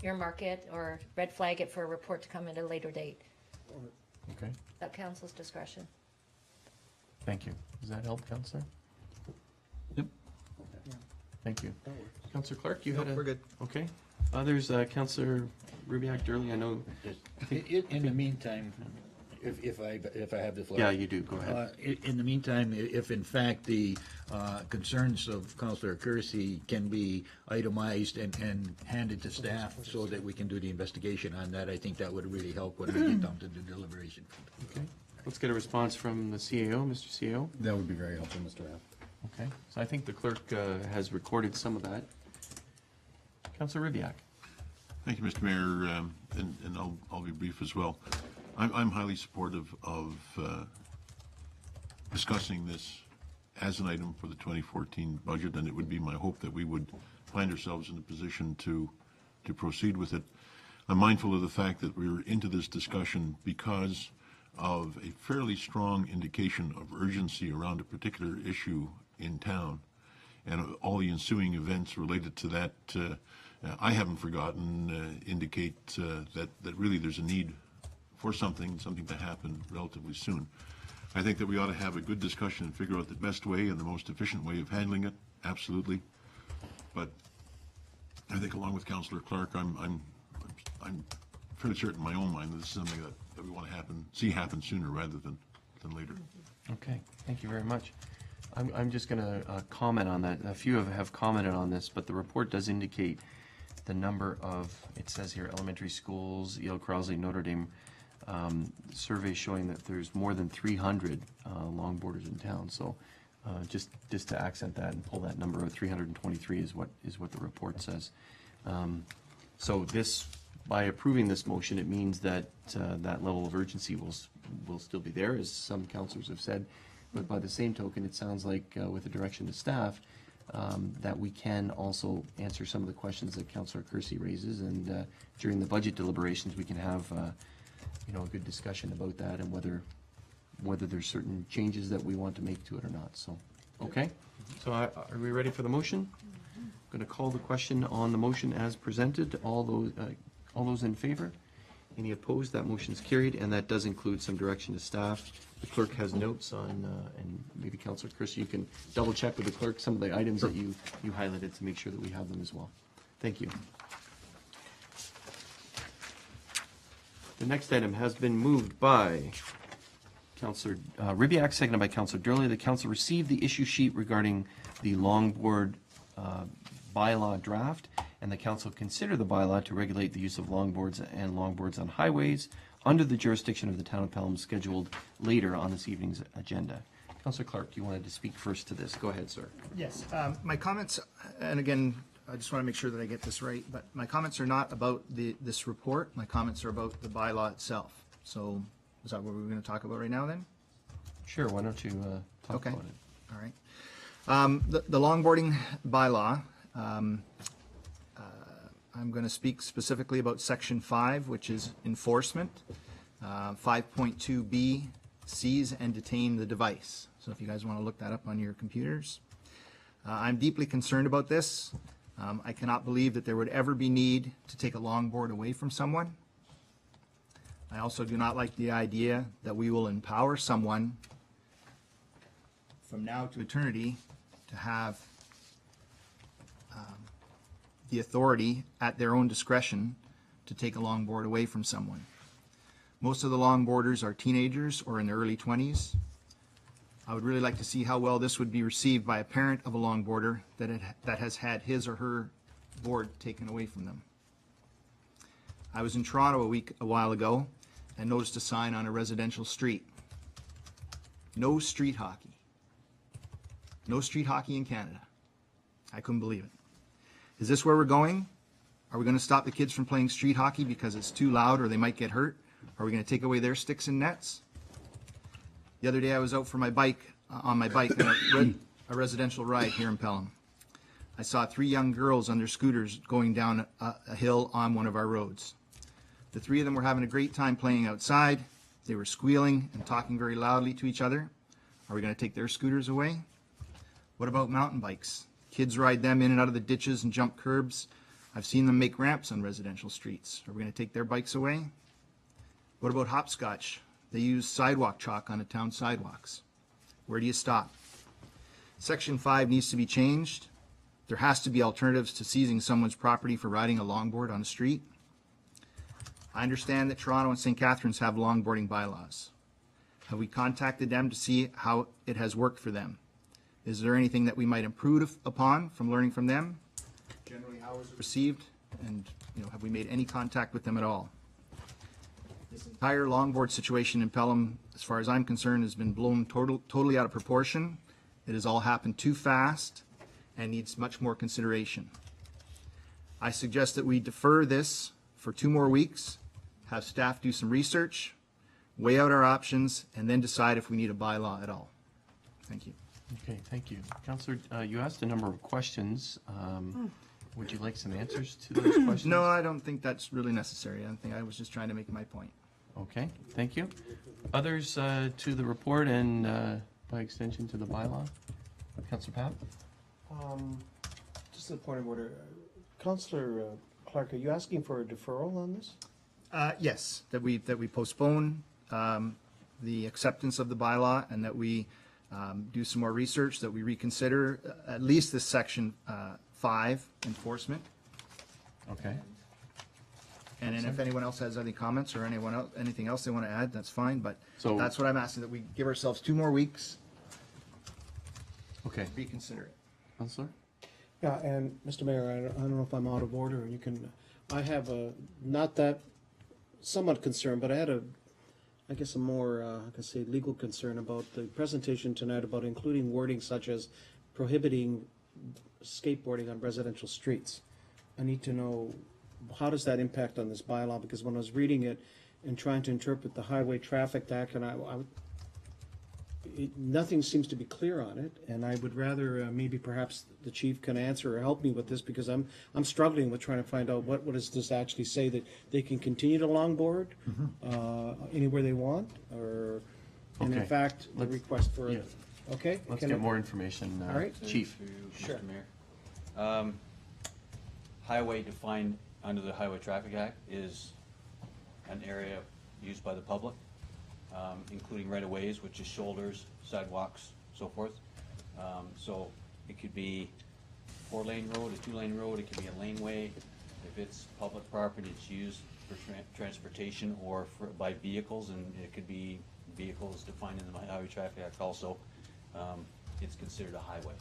earmark it, or red flag it for a report to come at a later date. Okay. At council's discretion. Thank you. Does that help, Councillor? Yep. Thank you. Councillor Clark, you had a... We're good. Okay. Others, Councillor Rubiak, Durley, I know... In the meantime, If I have the floor. Yeah, you do. Go ahead. In the meantime, if in fact the concerns of Councillor Kersey can be itemized and handed to staff so that we can do the investigation on that, I think that would really help when we get down to the deliberation. Okay. Let's get a response from the CAO, Mr. CAO. That would be very helpful, Mr. Rath. Okay, so I think the clerk has recorded some of that. Councillor Ribbiak. Thank you, Mr. Mayor, and I'll be brief as well. I'm highly supportive of discussing this as an item for the 2014 budget, and it would be my hope that we would find ourselves in a position to proceed with it. I'm mindful of the fact that we're into this discussion because of a fairly strong indication of urgency around a particular issue in town, and all the ensuing events related to that, I haven't forgotten, indicate that really there's a need for something to happen relatively soon. I think that we ought to have a good discussion and figure out the best way and the most efficient way of handling it, absolutely. But I think along with Councillor Clark, I'm fairly certain in my own mind that this is something that we want to see happen sooner rather than later. Okay, thank you very much. I'm just going to comment on that. A few have commented on this, but the report does indicate the number of, it says here, elementary schools, E.L. Crosley, Notre Dame, survey showing that there's more than 300 longboarders in town. So just to accent that and pull that number of 323 is what the report says. So this, by approving this motion, it means that that level of urgency will still be there, as some councillors have said. But by the same token, it sounds like with the direction to staff, that we can also answer some of the questions that Councillor Kersey raises, and during the budget deliberations, we can have a good discussion about that and whether there's certain changes that we want to make to it or not. So, okay. So are we ready for the motion? I'm going to call the question on the motion as presented. All those in favor? Any opposed? That motion is carried, and that does include some direction to staff. The clerk has notes on, and maybe Councillor Kersey, you can double check with the clerk some of the items that you highlighted to make sure that we have them as well. Thank you. The next item has been moved by Councillor Ribbiak, seconded by Councillor Durley. The council received the issue sheet regarding the longboard bylaw draft, and the council consider the bylaw to regulate the use of longboards and longboards on highways under the jurisdiction of the town of Pelham, scheduled later on this evening's agenda. Councillor Clark, you wanted to speak first to this. Go ahead, sir. Yes, my comments, and again, I just want to make sure that I get this right, but my comments are not about this report. My comments are about the bylaw itself. So is that what we're going to talk about right now then? Sure, why don't you talk about it? All right. The longboarding bylaw, I'm going to speak specifically about Section 5, which is enforcement. 5.2B, seize and detain the device. So if you guys want to look that up on your computers. I'm deeply concerned about this. I cannot believe that there would ever be need to take a longboard away from someone. I also do not like the idea that we will empower someone from now to eternity to have the authority at their own discretion to take a longboard away from someone. Most of the longboarders are teenagers or in their early 20s. I would really like to see how well this would be received by a parent of a longboarder that has had his or her board taken away from them. I was in Toronto a while ago and noticed a sign on a residential street. No street hockey. No street hockey in Canada. I couldn't believe it. Is this where we're going? Are we going to stop the kids from playing street hockey because it's too loud or they might get hurt? Are we going to take away their sticks and nets? The other day I was out for my bike, on my bike, on a residential ride here in Pelham. I saw 3 young girls on their scooters going down a hill on one of our roads. The 3 of them were having a great time playing outside. They were squealing and talking very loudly to each other. Are we going to take their scooters away? What about mountain bikes? Kids ride them in and out of the ditches and jump curbs. I've seen them make ramps on residential streets. Are we going to take their bikes away? What about hopscotch? They use sidewalk chalk on the town sidewalks. Where do you stop? Section 5 needs to be changed. There has to be alternatives to seizing someone's property for riding a longboard on a street. I understand that Toronto and St. Catharines have longboarding bylaws. Have we contacted them to see how it has worked for them? Is there anything that we might improve upon from learning from them? Generally, how was it received? And, have we made any contact with them at all? This entire longboard situation in Pelham, as far as I'm concerned, has been blown totally out of proportion. It has all happened too fast and needs much more consideration. I suggest that we defer this for 2 more weeks, have staff do some research, weigh out our options, and then decide if we need a bylaw at all. Thank you. Okay, thank you. Counselor, you asked a number of questions. Would you like some answers to those questions? No, I don't think that's really necessary. I was just trying to make my point. Okay, thank you. Others to the report and by extension to the bylaw? Counselor Pat? Just a point of order. Councillor Clark, are you asking for a deferral on this? Yes, that we postpone the acceptance of the bylaw and that we do some more research, that we reconsider at least this section 5 enforcement. Okay. And then if anyone else has any comments or anything else they want to add, that's fine, but So- that's what I'm asking, that we give ourselves 2 more weeks, Okay. reconsider it. Counselor? Yeah, and Mr. Mayor, I don't know if I'm out of order, and you can, I have a, not that, somewhat concerned, but I had I guess a more, I can say, legal concern about the presentation tonight about including wording such as prohibiting skateboarding on residential streets. I need to know, how does that impact on this bylaw? Because when I was reading it and trying to interpret the Highway Traffic Act, and nothing seems to be clear on it, and I would rather maybe perhaps the chief can answer or help me with this, because I'm struggling with trying to find out what does this actually say, that they can continue to longboard anywhere they want, or and in Okay. fact the request for Yeah. Okay. Let's Can get I- more information. All right. Chief? Sure. Mr. Mayor. Highway defined under the Highway Traffic Act is an area used by the public, including right-of-ways, which is shoulders, sidewalks, so forth. So it could be 4-lane road, a 2-lane road, it could be a laneway. If it's public property, it's used for transportation or by vehicles, and it could be vehicles defined in the Highway Traffic Act also. It's considered a highway.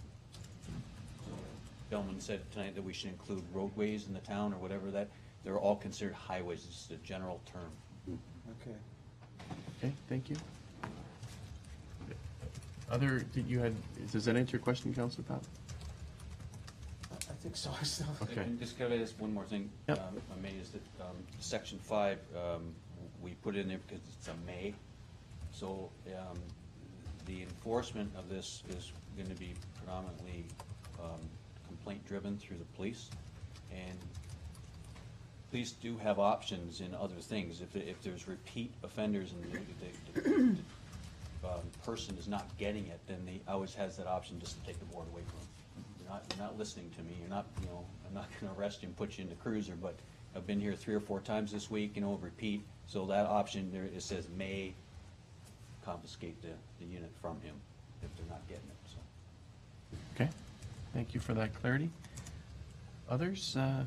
Bellman said tonight that we should include roadways in the town or whatever that, they're all considered highways, it's a general term. Okay. Okay, thank you. Does that answer your question, Counselor Pat? I think so. I still. Okay. And just kind of just one more thing, Yep. I made is that, section 5, we put it in there because it's a may. So, the enforcement of this is gonna be predominantly, complaint-driven through the police. And police do have options in other things. If there's repeat offenders and the person is not getting it, then they always has that option just to take the board away from them. You're not listening to me, you're not, I'm not gonna arrest you and put you in the cruiser, but I've been here 3 or 4 times this week, repeat. So that option there, it says may confiscate the unit from him if they're not getting it, so. Okay, thank you for that clarity. Others? I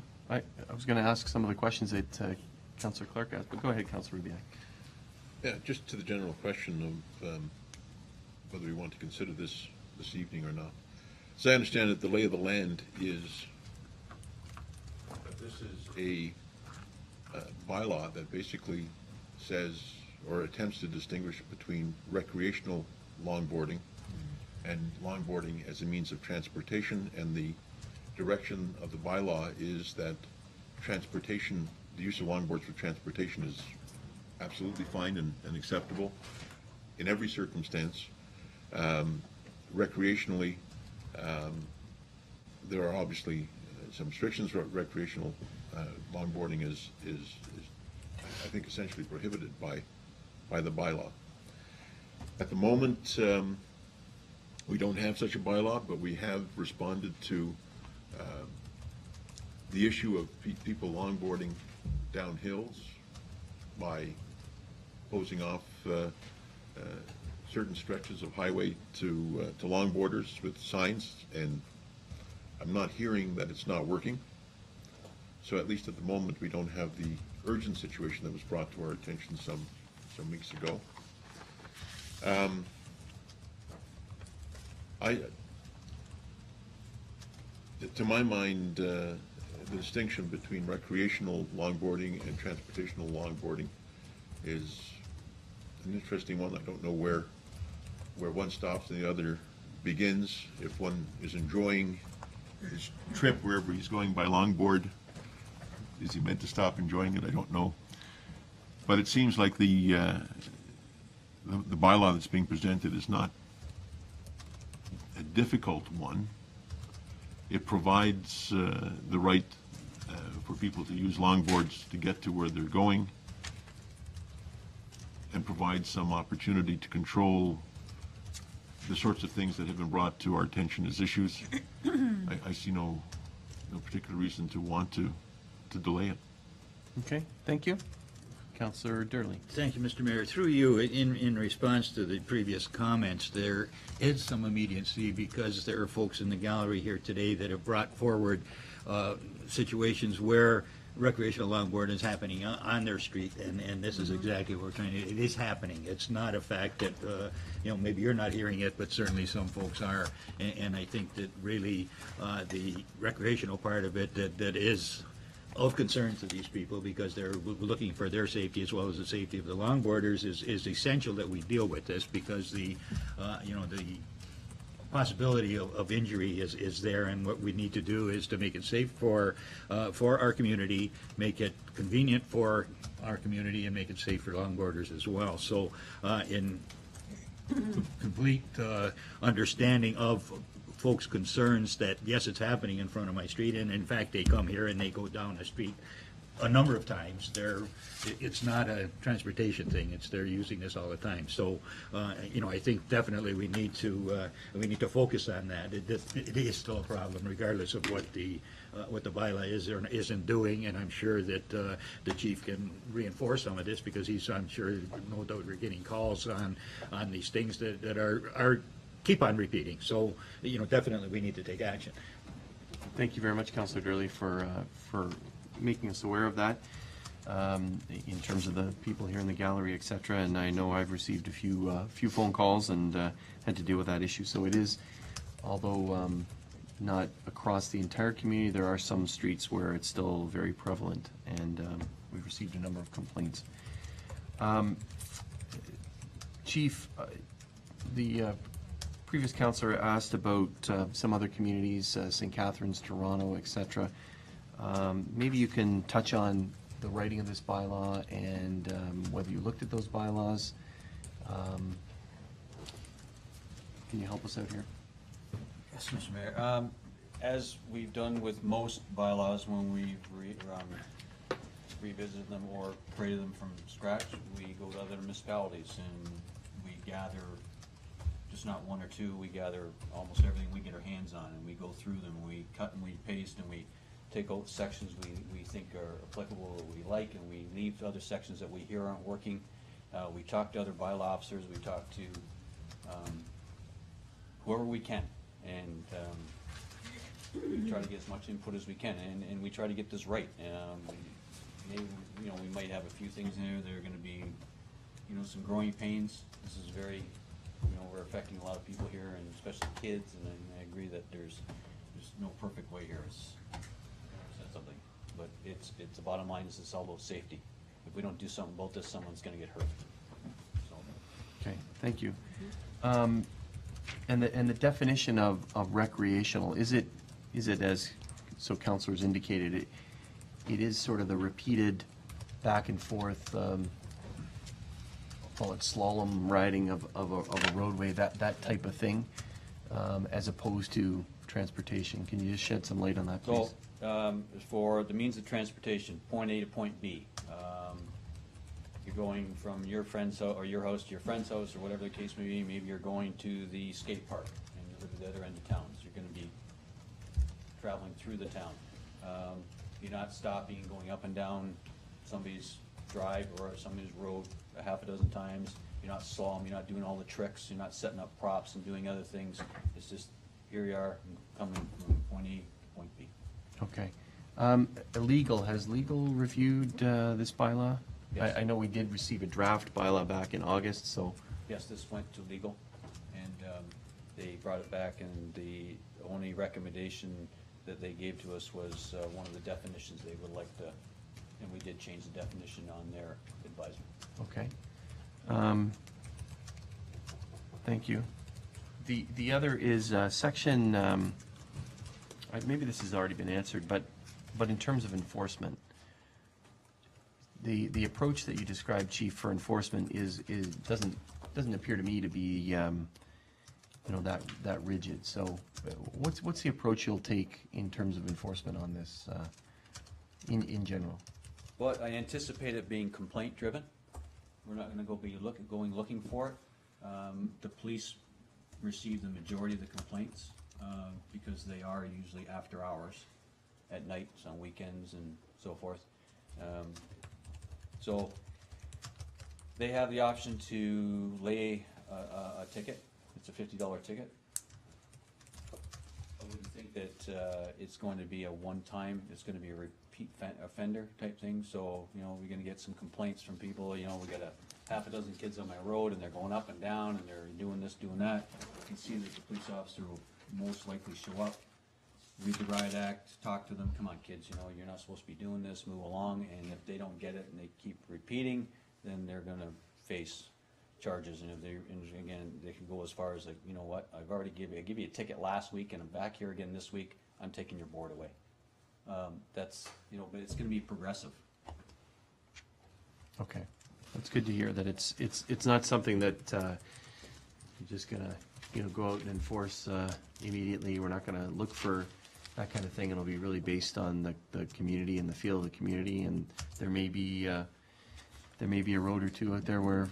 was going to ask some of the questions that Councillor Clark asked, but go ahead, Councillor Rubiak. Yeah, just to the general question of whether we want to consider this evening or not. As I understand it, the lay of the land is that this is a bylaw that basically says or attempts to distinguish between recreational longboarding and longboarding as a means of transportation, and the direction of the bylaw is that transportation, the use of longboards for transportation is absolutely fine and acceptable in every circumstance. Recreationally, there are obviously some restrictions. Recreational longboarding is I think essentially prohibited by the bylaw. At the moment, we don't have such a bylaw, but we have responded to the issue of people longboarding down hills by closing off certain stretches of highway to longboarders with signs, and I'm not hearing that it's not working. So at least at the moment, we don't have the urgent situation that was brought to our attention some weeks ago. To my mind, the distinction between recreational longboarding and transportational longboarding is an interesting one. I don't know where one stops and the other begins. If one is enjoying his trip wherever he's going by longboard, is he meant to stop enjoying it? I don't know. But it seems like the bylaw that's being presented is not a difficult one. It provides the right for people to use longboards to get to where they're going, and provides some opportunity to control the sorts of things that have been brought to our attention as issues. I see no particular reason to want to delay it. Okay, thank you. Councillor Durley. Thank you, Mr. Mayor. Through you, in response to the previous comments, there is some immediacy because there are folks in the gallery here today that have brought forward situations where recreational longboard is happening on their street, and this is exactly what we're trying to do. It is happening. It's not a fact that, maybe you're not hearing it, but certainly some folks are. And I think that really the recreational part of it that is of concern to these people, because they're looking for their safety as well as the safety of the longboarders, is essential that we deal with this, because the possibility of injury is there, and what we need to do is to make it safe for our community, make it convenient for our community, and make it safe for longboarders as well. So in complete understanding of folks' concerns that, yes, it's happening in front of my street, and in fact, they come here and they go down the street a number of times. It's not a transportation thing. They're using this all the time. So, I think definitely we need to focus on that. It is still a problem, regardless of what the bylaw is or isn't doing. And I'm sure that the chief can reinforce some of this, because I'm sure, no doubt, we're getting calls on these things that are keep on repeating. So, definitely we need to take action. Thank you very much, Councillor Durley, for making us aware of that, in terms of the people here in the gallery, etc. And I know I've received a few phone calls and had to deal with that issue. So it is, although not across the entire community, there are some streets where it's still very prevalent, and we've received a number of complaints. Chief, the previous councillor asked about some other communities, St. Catharines, Toronto, etc. Maybe you can touch on the writing of this bylaw and whether you looked at those bylaws. Can you help us out here? Yes, Mr. Mayor. As we've done with most bylaws when we revisit them or created them from scratch, we go to other municipalities and we gather, just not one or two, we gather almost everything we get our hands on, and we go through them, and we cut and we paste, and we take out sections we think are applicable or we like, and we leave other sections that we hear aren't working. We talk to other bylaw officers, we talk to whoever we can, and we try to get as much input as we can, and we try to get this right. Maybe, we might have a few things in there that are going to be, some growing pains. This is very, we're affecting a lot of people here, and especially kids, and I agree that there's no perfect way here. It's something, but it's the bottom line is it's all about safety. If we don't do something about this, someone's going to get hurt. So. Okay, thank you. And the definition of recreational, is it as councillors indicated, it is sort of the repeated back and forth, I'll call it slalom riding of a roadway, that type of thing, as opposed to transportation. Can you just shed some light on that, please? So, for the means of transportation, point A to point B, you're going from your friend's house, or your house to your friend's house, or whatever the case may be. Maybe you're going to the skate park, and you live at the other end of town, so you're going to be traveling through the town. You're not stopping, going up and down somebody's drive or somebody's road a half a dozen times. You're not slalom, you're not doing all the tricks, you're not setting up props and doing other things. It's just, here you are, coming from point A to point B. Okay. Has legal reviewed this bylaw? Yes. I know we did receive a draft bylaw back in August, so yes, this went to legal, and they brought it back, and the only recommendation that they gave to us was one of the definitions they would like to, and we did change the definition on their advisement. Okay. Thank you. The other is section, maybe this has already been answered, but in terms of enforcement, the approach that you described, Chief, for enforcement doesn't appear to me to be that rigid. So what's the approach you'll take in terms of enforcement on this in general? Well, I anticipate it being complaint driven. We're not gonna going looking for it. The police receive the majority of the complaints, because they are usually after hours, at nights, on weekends and so forth. So they have the option to lay a ticket. It's a $50 ticket. I wouldn't think that it's going to be a one-time, it's gonna be a repeat offender type thing. So, we're gonna get some complaints from people, we got half a dozen kids on my road and they're going up and down and they're doing this, doing that. You can see that the police officer will most likely show up, read the riot act, talk to them, come on kids, you're not supposed to be doing this, move along. And if they don't get it and they keep repeating, then they're gonna face charges. And again, they can go as far as like, you know what, I gave you a ticket last week and I'm back here again this week, I'm taking your board away. That's, but it's gonna be progressive. Okay. That's good to hear that it's not something that you're just gonna go out and enforce immediately. We're not gonna look for that kind of thing. It'll be really based on the community and the feel of the community, and there may be a road or two out there where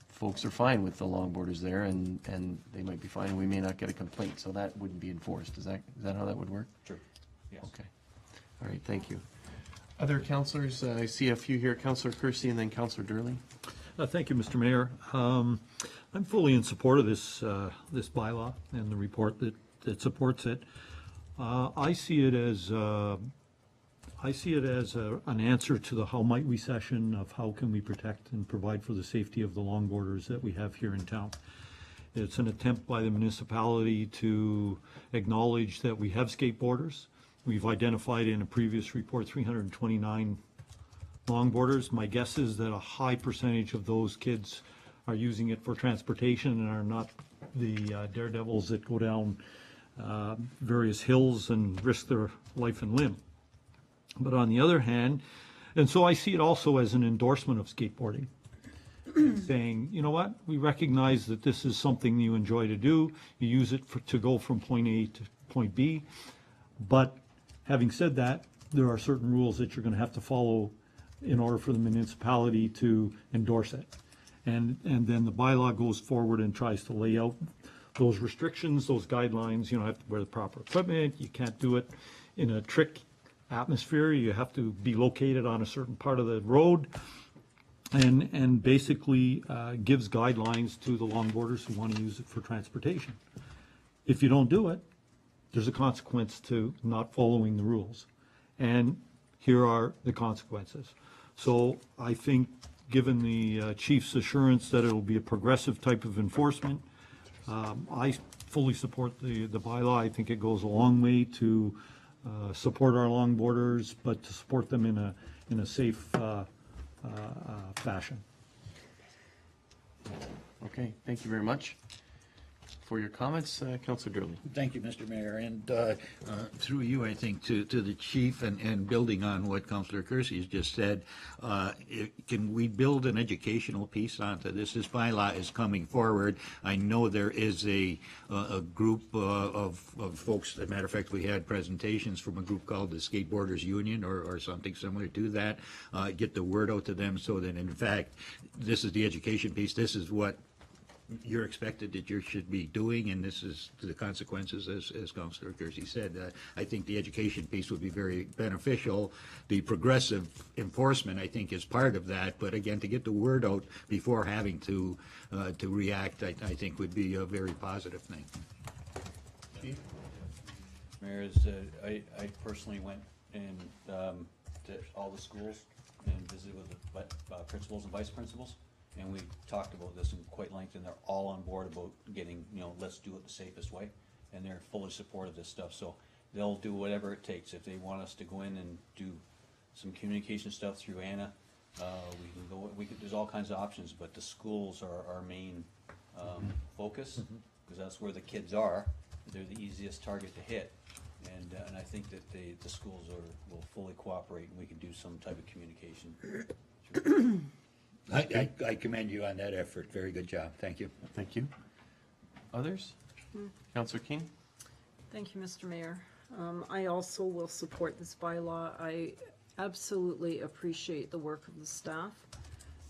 folks are fine with the longboarders there, and they might be fine, and we may not get a complaint, so that wouldn't be enforced. Is that how that would work? True. Yes. Okay. All right. Thank you. Other councillors, I see a few here, Councillor Kersey and then Councillor Durley. Thank you, Mr. Mayor. I'm fully in support of this bylaw and the report that supports it. I see it as an answer to the how might we session of how can we protect and provide for the safety of the longboarders that we have here in town. It's an attempt by the municipality to acknowledge that we have skateboarders. We've identified in a previous report 329 longboarders. My guess is that a high percentage of those kids are using it for transportation and are not the daredevils that go down various hills and risk their life and limb. But on the other hand, and so I see it also as an endorsement of skateboarding, saying, you know what, we recognize that this is something you enjoy to do. You use it to go from point A to point B, but having said that, there are certain rules that you're going to have to follow in order for the municipality to endorse it. And then the bylaw goes forward and tries to lay out those restrictions, those guidelines. You have to wear the proper equipment. You can't do it in a trick atmosphere. You have to be located on a certain part of the road, and basically gives guidelines to the longboarders who want to use it for transportation. If you don't do it, there's a consequence to not following the rules. And here are the consequences. So I think, given the chief's assurance that it'll be a progressive type of enforcement, I fully support the bylaw. I think it goes a long way to support our longboarders, but to support them in a safe fashion. Okay, thank you very much for your comments. Councillor Durley. Thank you, Mr. Mayor. And through you, I think, to the chief, and building on what Councillor Kersey has just said, can we build an educational piece onto this? This bylaw is coming forward. I know there is a group of folks. As a matter of fact, we had presentations from a group called the Skateboarders Union or something similar to that. Get the word out to them so that, in fact, this is the education piece. This is what you're expected that you should be doing, and this is the consequences, as Councillor Kersey said. I think the education piece would be very beneficial. The progressive enforcement, I think, is part of that, but again, to get the word out before having to react, I think would be a very positive thing. Chief? Mayor, I personally went and to all the schools and visited with the principals and vice principals, and we talked about this in quite length, and they're all on board about getting, let's do it the safest way, and they're fully supportive of this stuff, so they'll do whatever it takes. If they want us to go in and do some communication stuff through Anna, we can go, there's all kinds of options, but the schools are our main focus, because that's where the kids are. They're the easiest target to hit, and I think that the schools will fully cooperate, and we can do some type of communication. I commend you on that effort. Very good job. Thank you. Thank you. Others? Councillor King? Thank you, Mr. Mayor. I also will support this bylaw. I absolutely appreciate the work of the staff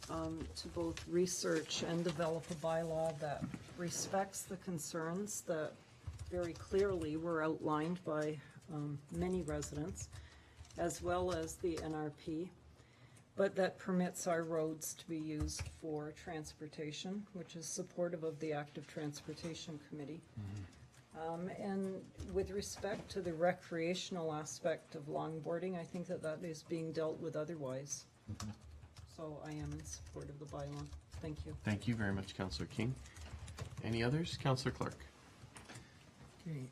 to both research and develop a bylaw that respects the concerns that very clearly were outlined by many residents, as well as the NRP, but that permits our roads to be used for transportation, which is supportive of the Active Transportation Committee. And with respect to the recreational aspect of longboarding, I think that that is being dealt with otherwise. So I am in support of the bylaw. Thank you. Thank you very much, Councillor King. Any others? Councillor Clark. Okay.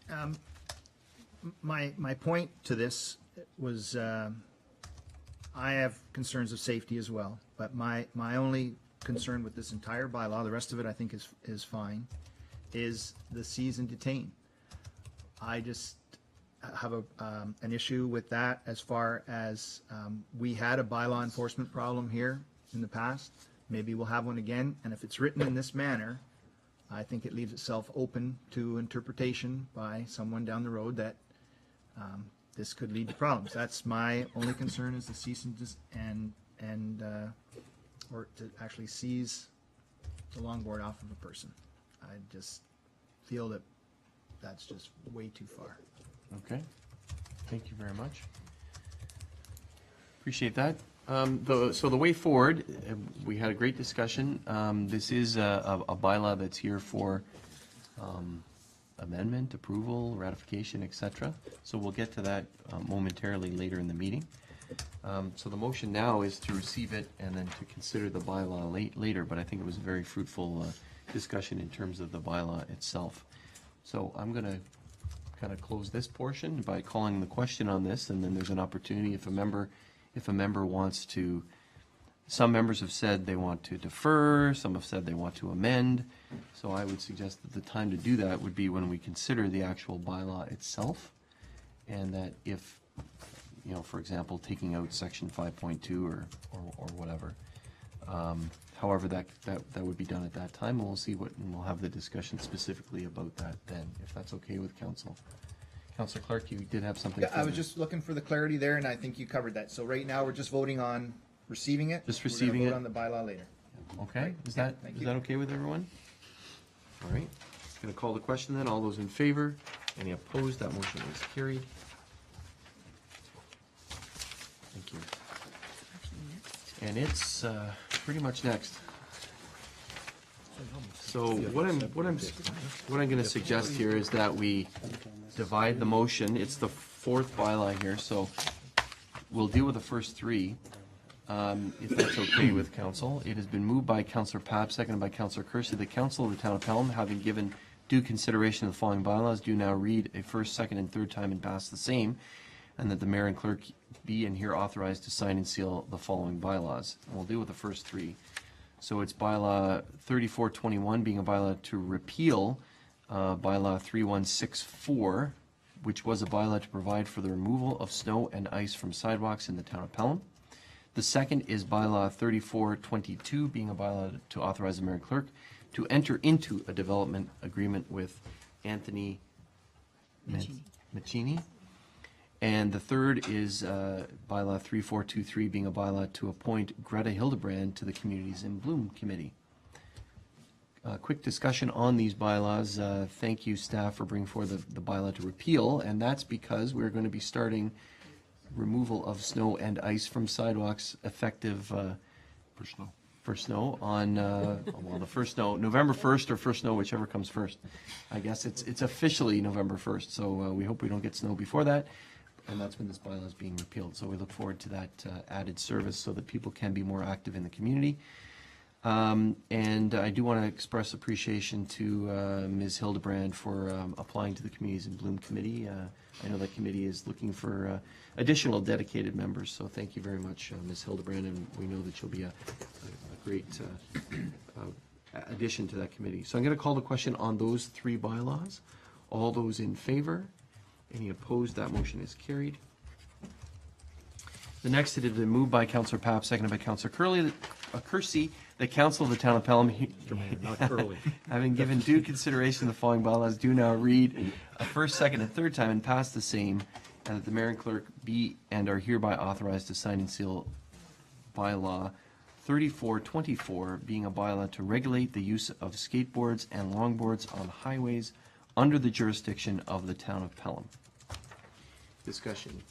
My point to this was I have concerns of safety as well, but my only concern with this entire bylaw, the rest of it I think is fine, is the seize and detain. I just have an issue with that as far as we had a bylaw enforcement problem here in the past. Maybe we'll have one again, and if it's written in this manner, I think it leaves itself open to interpretation by someone down the road that this could lead to problems. That's my only concern, is the cease and or to actually seize the longboard off of a person. I just feel that that's just way too far. Okay. Thank you very much. Appreciate that. So the way forward, we had a great discussion. This is a bylaw that's here for amendment, approval, ratification, etc. So we'll get to that momentarily later in the meeting. So the motion now is to receive it and then to consider the bylaw later, but I think it was a very fruitful discussion in terms of the bylaw itself. So I'm going to kind of close this portion by calling the question on this, and then there's an opportunity if a member wants to. Some members have said they want to defer, some have said they want to amend. So I would suggest that the time to do that would be when we consider the actual bylaw itself, and that if, for example, taking out section 5.2 or whatever, however that would be done at that time, and we'll see and we'll have the discussion specifically about that then, if that's okay with council. Councillor Clark, you did have something. Yeah, I was just looking for the clarity there, and I think you covered that. So right now, we're just voting on receiving it. Just receiving We're it. gonna vote on the bylaw later. Okay, Right. is that okay with everyone? All right, going to call the question then. All those in favor? Any opposed? That motion is carried. Thank you. And it's pretty much next. So what I'm going to suggest here is that we divide the motion. It's the fourth bylaw here, so we'll deal with the first three, if that's okay with council. It has been moved by Councillor Papp, seconded by Councillor Kersey. The council of the town of Pelham, having given due consideration of the following bylaws, do now read a first, second, and third time and pass the same, and that the mayor and clerk be and here authorized to sign and seal the following bylaws. And we'll deal with the first three. So it's bylaw 3421 being a bylaw to repeal bylaw 3164, which was a bylaw to provide for the removal of snow and ice from sidewalks in the town of Pelham. The second is bylaw 3422 being a bylaw to authorize the mayor and clerk to enter into a development agreement with Anthony Machini. And the third is bylaw 3423 being a bylaw to appoint Greta Hildebrand to the Communities in Bloom Committee. Quick discussion on these bylaws. Thank you, staff, for bringing forward the bylaw to repeal, and that's because we're going to be starting removal of snow and ice from sidewalks effective for snow on the first snow, November 1st or first snow, whichever comes first. I guess it's officially November 1st, so we hope we don't get snow before that. And that's when this bylaw is being repealed. So we look forward to that added service so that people can be more active in the community. And I do want to express appreciation to Ms. Hildebrand for applying to the Communities in Bloom Committee. I know that committee is looking for additional dedicated members, so thank you very much, Ms. Hildebrand, and we know that you'll be a great addition to that committee. So I'm going to call the question on those three bylaws. All those in favor? Any opposed? That motion is carried. The next, it has been moved by Councillor Papp, seconded by Councillor Kersey, the Council of the Town of Pelham, not Curley. having given due consideration, the following bylaws do now read a first, second, and third time and pass the same, and that the mayor and clerk be and are hereby authorized to sign and seal bylaw 3424, being a bylaw to regulate the use of skateboards and longboards on highways under the jurisdiction of the Town of Pelham. Discussion.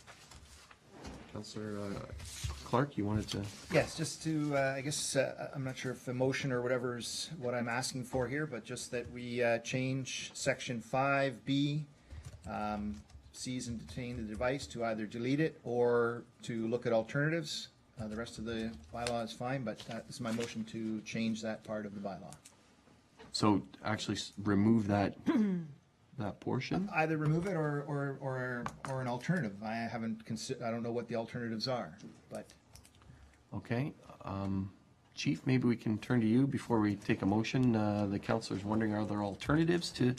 Councillor Clark, you wanted to? Yes, just to, I guess, I'm not sure if the motion or whatever is what I'm asking for here, but just that we change section 5B, seize and detain the device, to either delete it or to look at alternatives. The rest of the bylaw is fine, but that is my motion to change that part of the bylaw. So actually remove that, that portion? Either remove it or an alternative. I haven't I don't know what the alternatives are, but. Okay. Chief, maybe we can turn to you before we take a motion. The councilor's wondering, are there alternatives to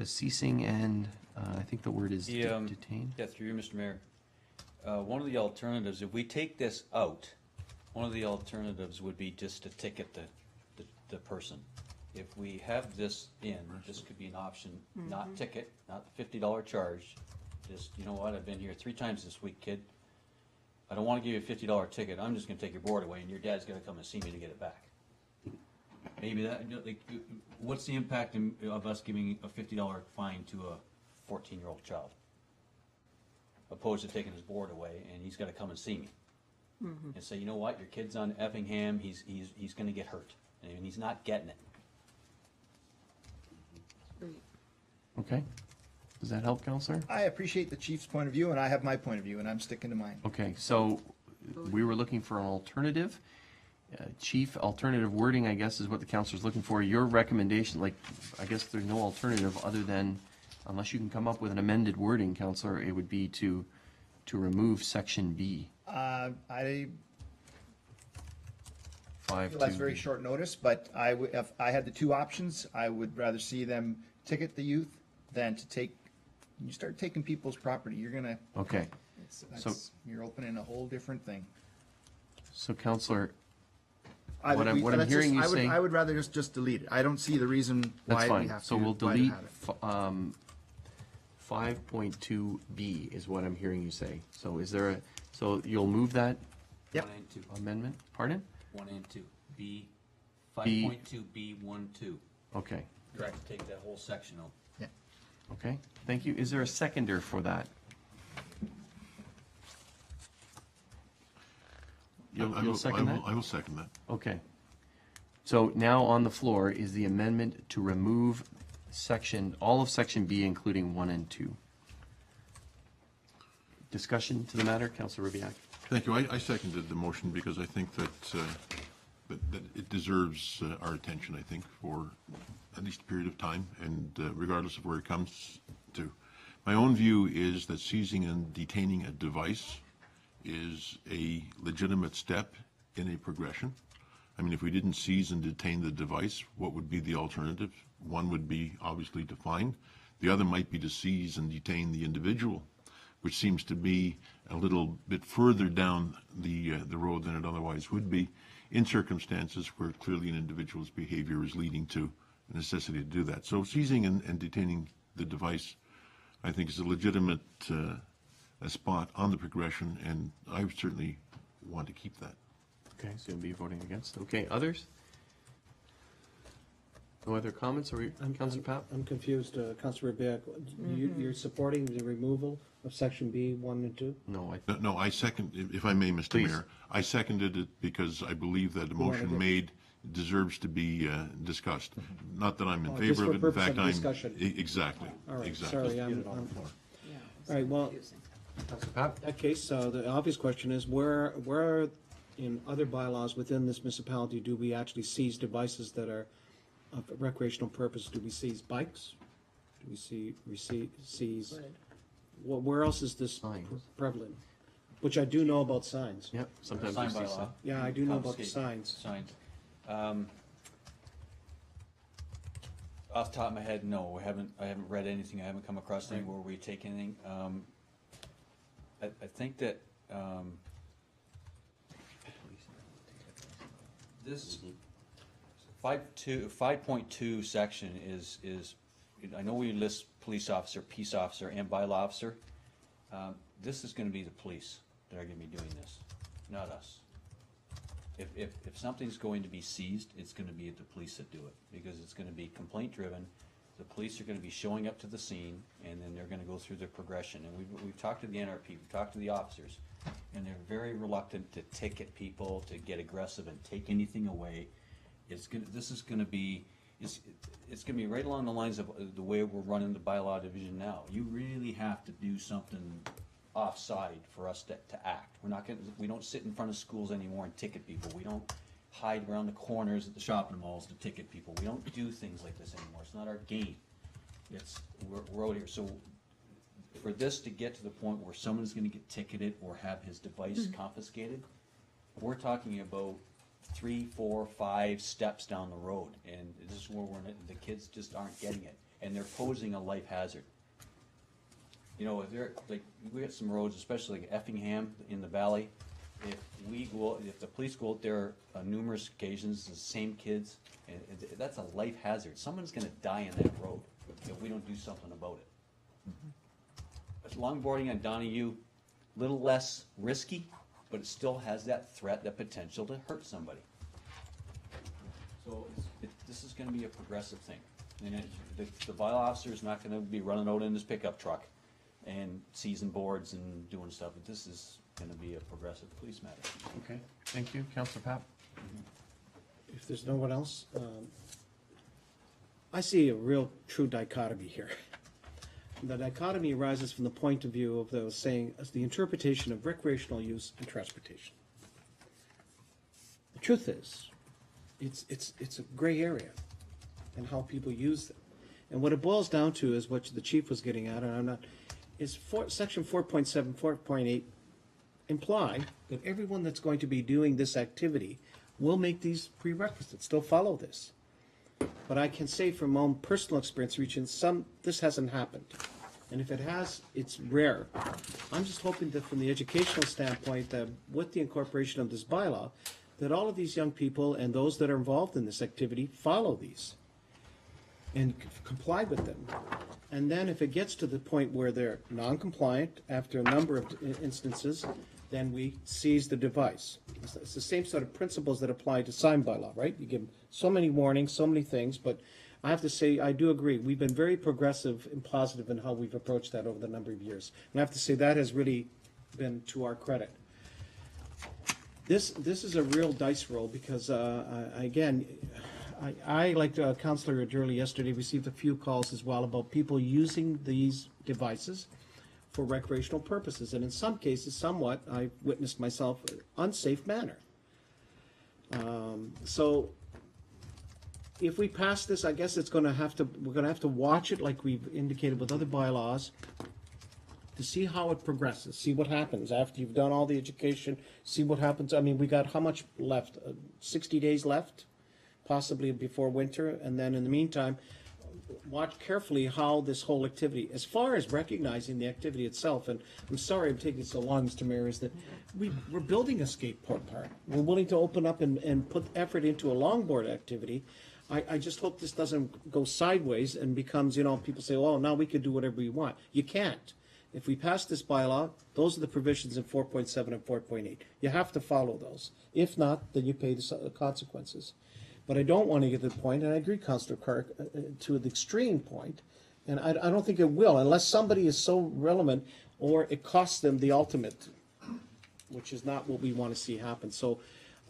ceasing and, I think the word is detain? Yeah, through you, Mr. Mayor. One of the alternatives, if we take this out, one of the alternatives would be just to ticket the person. If we have this in, this could be an option, not ticket, not the $50 charge. Just, you know what, I've been here 3 times this week, kid. I don't want to give you a $50 ticket. I'm just going to take your board away, and your dad's going to come and see me to get it back. Maybe that, like, what's the impact of us giving a $50 fine to a 14-year-old child? Opposed to taking his board away, and he's got to come and see me. And say, you know what, your kid's on Effingham, he's going to get hurt, and he's not getting it. Okay. Does that help, Councillor? I appreciate the chief's point of view, and I have my point of view, and I'm sticking to mine. Okay, so we were looking for an alternative. Chief, alternative wording, I guess, is what the councilor's looking for. Your recommendation, like, I guess there's no alternative other than, unless you can come up with an amended wording, Councillor, it would be to remove section B. I 5 feel that's very short notice, but if I had the two options, I would rather see them ticket the youth than to take, you start taking people's property, you're gonna. Okay. You're opening a whole different thing. So, Councillor, Either what I'm hearing you say. I would rather just delete it. I don't see the reason why That's we fine. have to. So we'll why to delete have it. 5.2B is what I'm hearing you say. So is there so you'll move that? Yep. 1 and 2. Amendment? Pardon? 1 and 2. B, 5.2B12. Okay. Correct. Take that whole section out. Yeah. Okay. Thank you. Is there a seconder for that? You'll second that? I will second that. Okay. So now on the floor is the amendment to remove all of section B, including 1 and 2. Discussion to the matter, Councilor Ribbiak. Thank you. I seconded the motion because I think that it deserves our attention, I think, for at least a period of time, and regardless of where it comes to. My own view is that seizing and detaining a device is a legitimate step in a progression. I mean, if we didn't seize and detain the device, what would be the alternative? One would be obviously to fine. The other might be to seize and detain the individual, which seems to be a little bit further down the road than it otherwise would be, in circumstances where clearly an individual's behavior is leading to a necessity to do that. So seizing and detaining the device, I think, is a legitimate a spot on the progression, and I certainly want to keep that. Okay, so you'll be voting against. Okay, others? No other comments, or Councilor Papp? I'm confused, Councilor Ribbiak. You're supporting the removal of section B 1 and 2? No, I second, if I may, Mr. Please. Mayor, I seconded it because I believe that the motion made deserves to be discussed. Not that I'm in favor of it. In fact, I'm discussion. Exactly. All right, exactly. sorry, I'm all right, well, Councilor Papp? in that case, the obvious question is where are in other bylaws within this municipality, do we actually seize devices that are of recreational purpose? Do we seize bikes? Do we seize? Where else is this prevalent? Which I do know about signs. Yep, sometimes Sign we see by law. some. Yeah, I do know about the Confiscate signs. Signs. Off the top of my head, no, I haven't read anything, I haven't come across anything where we take anything. I think that, this 5.2 section is, I know we list police officer, peace officer, and bylaw officer. This is gonna be the police that are gonna be doing this, not us. If something's going to be seized, it's gonna be the police that do it, because it's gonna be complaint driven. The police are gonna be showing up to the scene, and then they're gonna go through the progression. And we've talked to the NRP, we've talked to the officers, and they're very reluctant to ticket people, to get aggressive and take anything away. It's gonna be right along the lines of the way we're running the bylaw division now. You really have to do something offside for us to act. We don't sit in front of schools anymore and ticket people. We don't hide around the corners at the shopping malls to ticket people. We don't do things like this anymore. It's not our game. We're out here. So for this to get to the point where someone's gonna get ticketed or have his device confiscated, we're talking about 3, 4, 5 steps down the road, and this is where the kids just aren't getting it, and they're posing a life hazard. You know, if they're, like, we got some roads, especially like Effingham in the valley, if the police go out there on numerous occasions, the same kids, and that's a life hazard. Someone's gonna die on that road if we don't do something about it. But longboarding on Donahue, little less risky, but it still has that threat, that potential to hurt somebody. So this is gonna be a progressive thing. And the bylaw officer is not gonna be running out in his pickup truck and seizing boards and doing stuff, but this is gonna be a progressive police matter. Okay, thank you. Councillor Papp? If there's no one else, I see a real true dichotomy here. The dichotomy arises from the point of view of those saying as the interpretation of recreational use and transportation. The truth is, it's a gray area in how people use them. And what it boils down to is what the chief was getting at, and I'm not, is section 4.7, 4.8 imply that everyone that's going to be doing this activity will make these prerequisites, they'll follow this. But I can say from my own personal experience reaching this hasn't happened. And if it has, it's rare. I'm just hoping that from the educational standpoint, that with the incorporation of this bylaw, that all of these young people and those that are involved in this activity follow these and comply with them. And then if it gets to the point where they're non-compliant after a number of instances, then we seize the device. It's the same sort of principles that apply to sign bylaw, right? You give so many warnings, so many things, but I have to say, I do agree. We've been very progressive and positive in how we've approached that over the number of years. And I have to say that has really been to our credit. This is a real dice roll because, again, I like Councillor Adderley yesterday, received a few calls as well about people using these devices for recreational purposes, and in some cases, somewhat, I witnessed myself, unsafe manner. So if we pass this, I guess we're gonna have to watch it like we've indicated with other bylaws to see how it progresses, see what happens after you've done all the education, see what happens. I mean, we got how much left? 60 days left, possibly before winter, and then in the meantime, watch carefully how this whole activity, as far as recognizing the activity itself, and I'm sorry I'm taking so long, Mr. Mayor, is that we're building a skateboard park. We're willing to open up and put effort into a longboard activity. I just hope this doesn't go sideways and becomes, people say, oh, now we can do whatever we want. You can't. If we pass this bylaw, those are the provisions in 4.7 and 4.8. You have to follow those. If not, then you pay the consequences. But I don't want to get to the point, and I agree, Councillor Clark, to the extreme point, and I don't think it will, unless somebody is so relevant or it costs them the ultimate, which is not what we want to see happen. So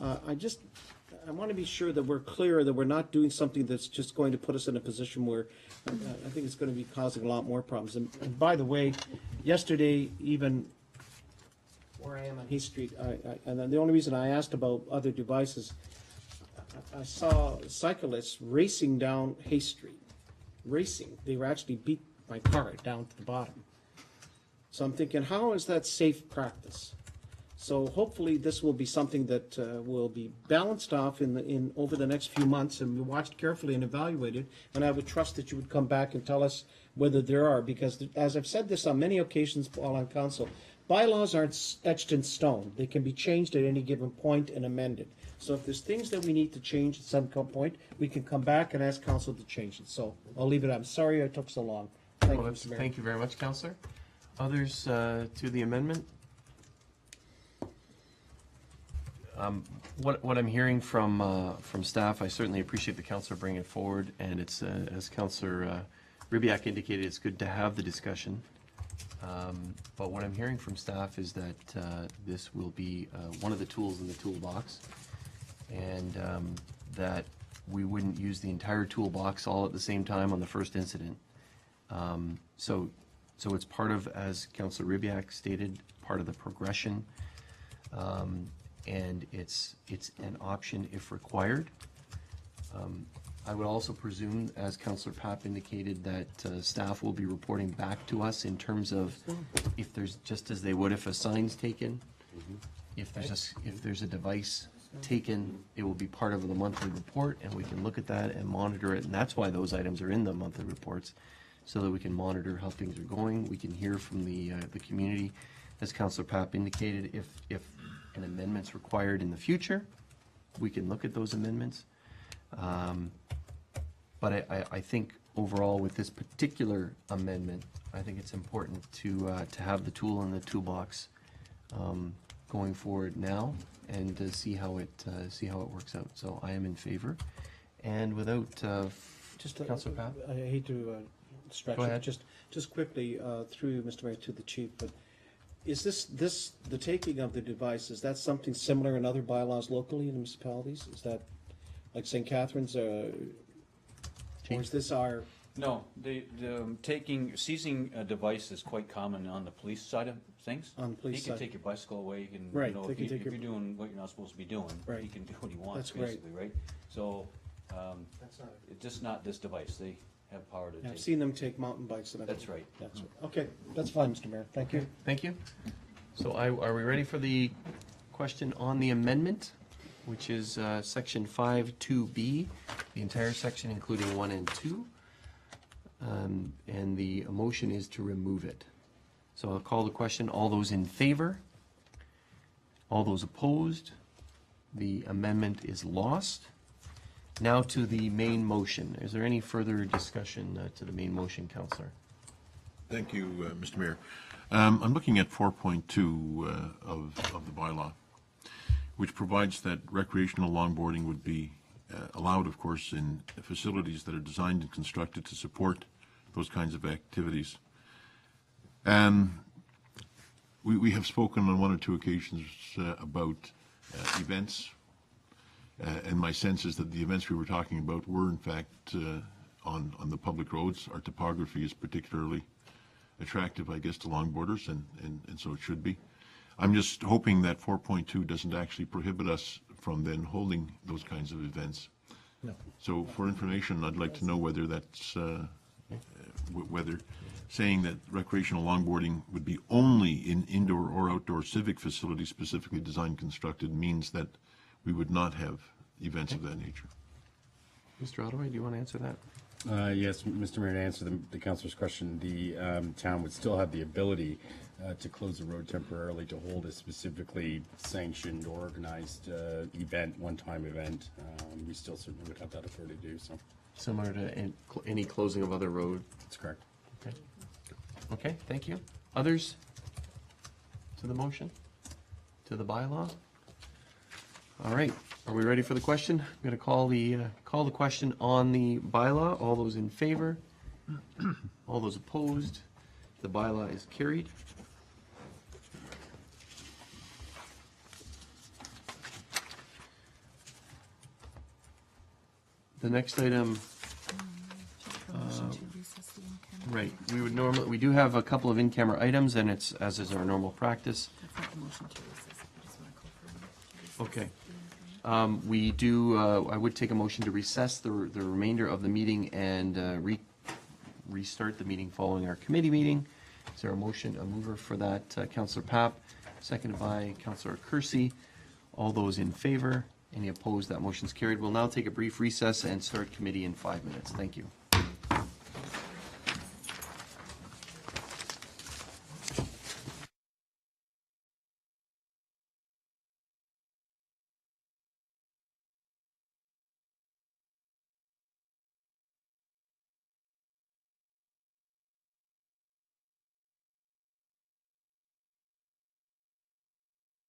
I want to be sure that we're clear that we're not doing something that's just going to put us in a position where I think it's going to be causing a lot more problems. And by the way, yesterday, even where I am on Hay Street, and then the only reason I asked about other devices, I saw cyclists racing down Hay Street. Racing. They were actually beat my car down to the bottom. So I'm thinking, how is that safe practice? So hopefully this will be something that will be balanced off in over the next few months and be watched carefully and evaluated. And I would trust that you would come back and tell us whether there are, because as I've said this on many occasions while on council, bylaws aren't etched in stone. They can be changed at any given point and amended. So if there's things that we need to change at some point, we can come back and ask council to change it. So I'll leave it. I'm sorry I took so long. Thank you, Mr. Mayor. Thank you very much, Councillor. Others to the amendment? What I'm hearing from staff, I certainly appreciate the councillor bringing it forward, and it's, as Councillor Ribbiak indicated, it's good to have the discussion. But what I'm hearing from staff is that this will be one of the tools in the toolbox, and that we wouldn't use the entire toolbox all at the same time on the first incident. So it's part of, as Councillor Ribbiak stated, part of the progression. And it's an option if required. I would also presume, as Councillor Papp indicated, that staff will be reporting back to us in terms of if there's, just as they would if a sign's taken, if there's a device taken, it will be part of the monthly report, and we can look at that and monitor it, and that's why those items are in the monthly reports, so that we can monitor how things are going. We can hear from the community, as Councillor Papp indicated, if an amendment's required in the future, we can look at those amendments. But I think overall with this particular amendment, I think it's important to have the tool in the toolbox going forward now, and to see how it works out. So I am in favor. And without Councillor Papp? I hate to stretch Go it. ahead. Just quickly, through you, Mr. Mayor, to the chief, but is this the taking of the device, is that something similar in other bylaws locally in municipalities? Is that like St. Catharines, or is this our? No, the seizing a device is quite common on the police side of things. On the police He can side. take your bicycle away, he can, Right, you know, they if can take you're your- doing what you're not supposed to be doing, Right. he can do what he wants, That's great. basically, right? So, it's just not this device, they have power to I've take. seen them take mountain bikes. And That's right. That's right. Okay, that's fine, Mr. Mayor. Thank you. Thank you. So are we ready for the question on the amendment, which is section 5(2)B, the entire section including 1 and 2? And the motion is to remove it. So I'll call the question. All those in favor? All those opposed? The amendment is lost. Now to the main motion. Is there any further discussion to the main motion, Councillor? Thank you, Mr. Mayor. I'm looking at 4.2 of the bylaw, which provides that recreational longboarding would be allowed, of course, in facilities that are designed and constructed to support those kinds of activities. And we have spoken on 1 or 2 occasions about events, and my sense is that the events we were talking about were, in fact, on the public roads. Our topography is particularly attractive, I guess, to longboarders, and so it should be. I'm just hoping that 4.2 doesn't actually prohibit us from then holding those kinds of events. No. So for information, I'd like to know whether that's, whether saying that recreational longboarding would be only in indoor or outdoor civic facilities specifically designed and constructed means that we would not have events of that nature. Mr. Ottaway, do you want to answer that? Yes, Mr. Mayor, to answer the councillor's question, the town would still have the ability to close the road temporarily to hold a specifically sanctioned or organized event, one-time event. We still certainly would have that authority to do so. Similar to any closing of other road? That's correct. Okay. Okay, thank you. Others to the motion? To the bylaw? All right, are we ready for the question? I'm going to call the question on the bylaw. All those in favor? All those opposed? The bylaw is carried. The next item, right, we do have a couple of in-camera items, and it's, as is our normal practice, That's not the motion to recess. I just want to call for a recess. Okay. We do, I would take a motion to recess the remainder of the meeting and restart the meeting following our committee meeting. Is there a motion, a mover for that? Councillor Papp, seconded by Councillor Kersey. All those in favor? Any opposed? That motion's carried. We'll now take a brief recess and start committee in 5 minutes. Thank you.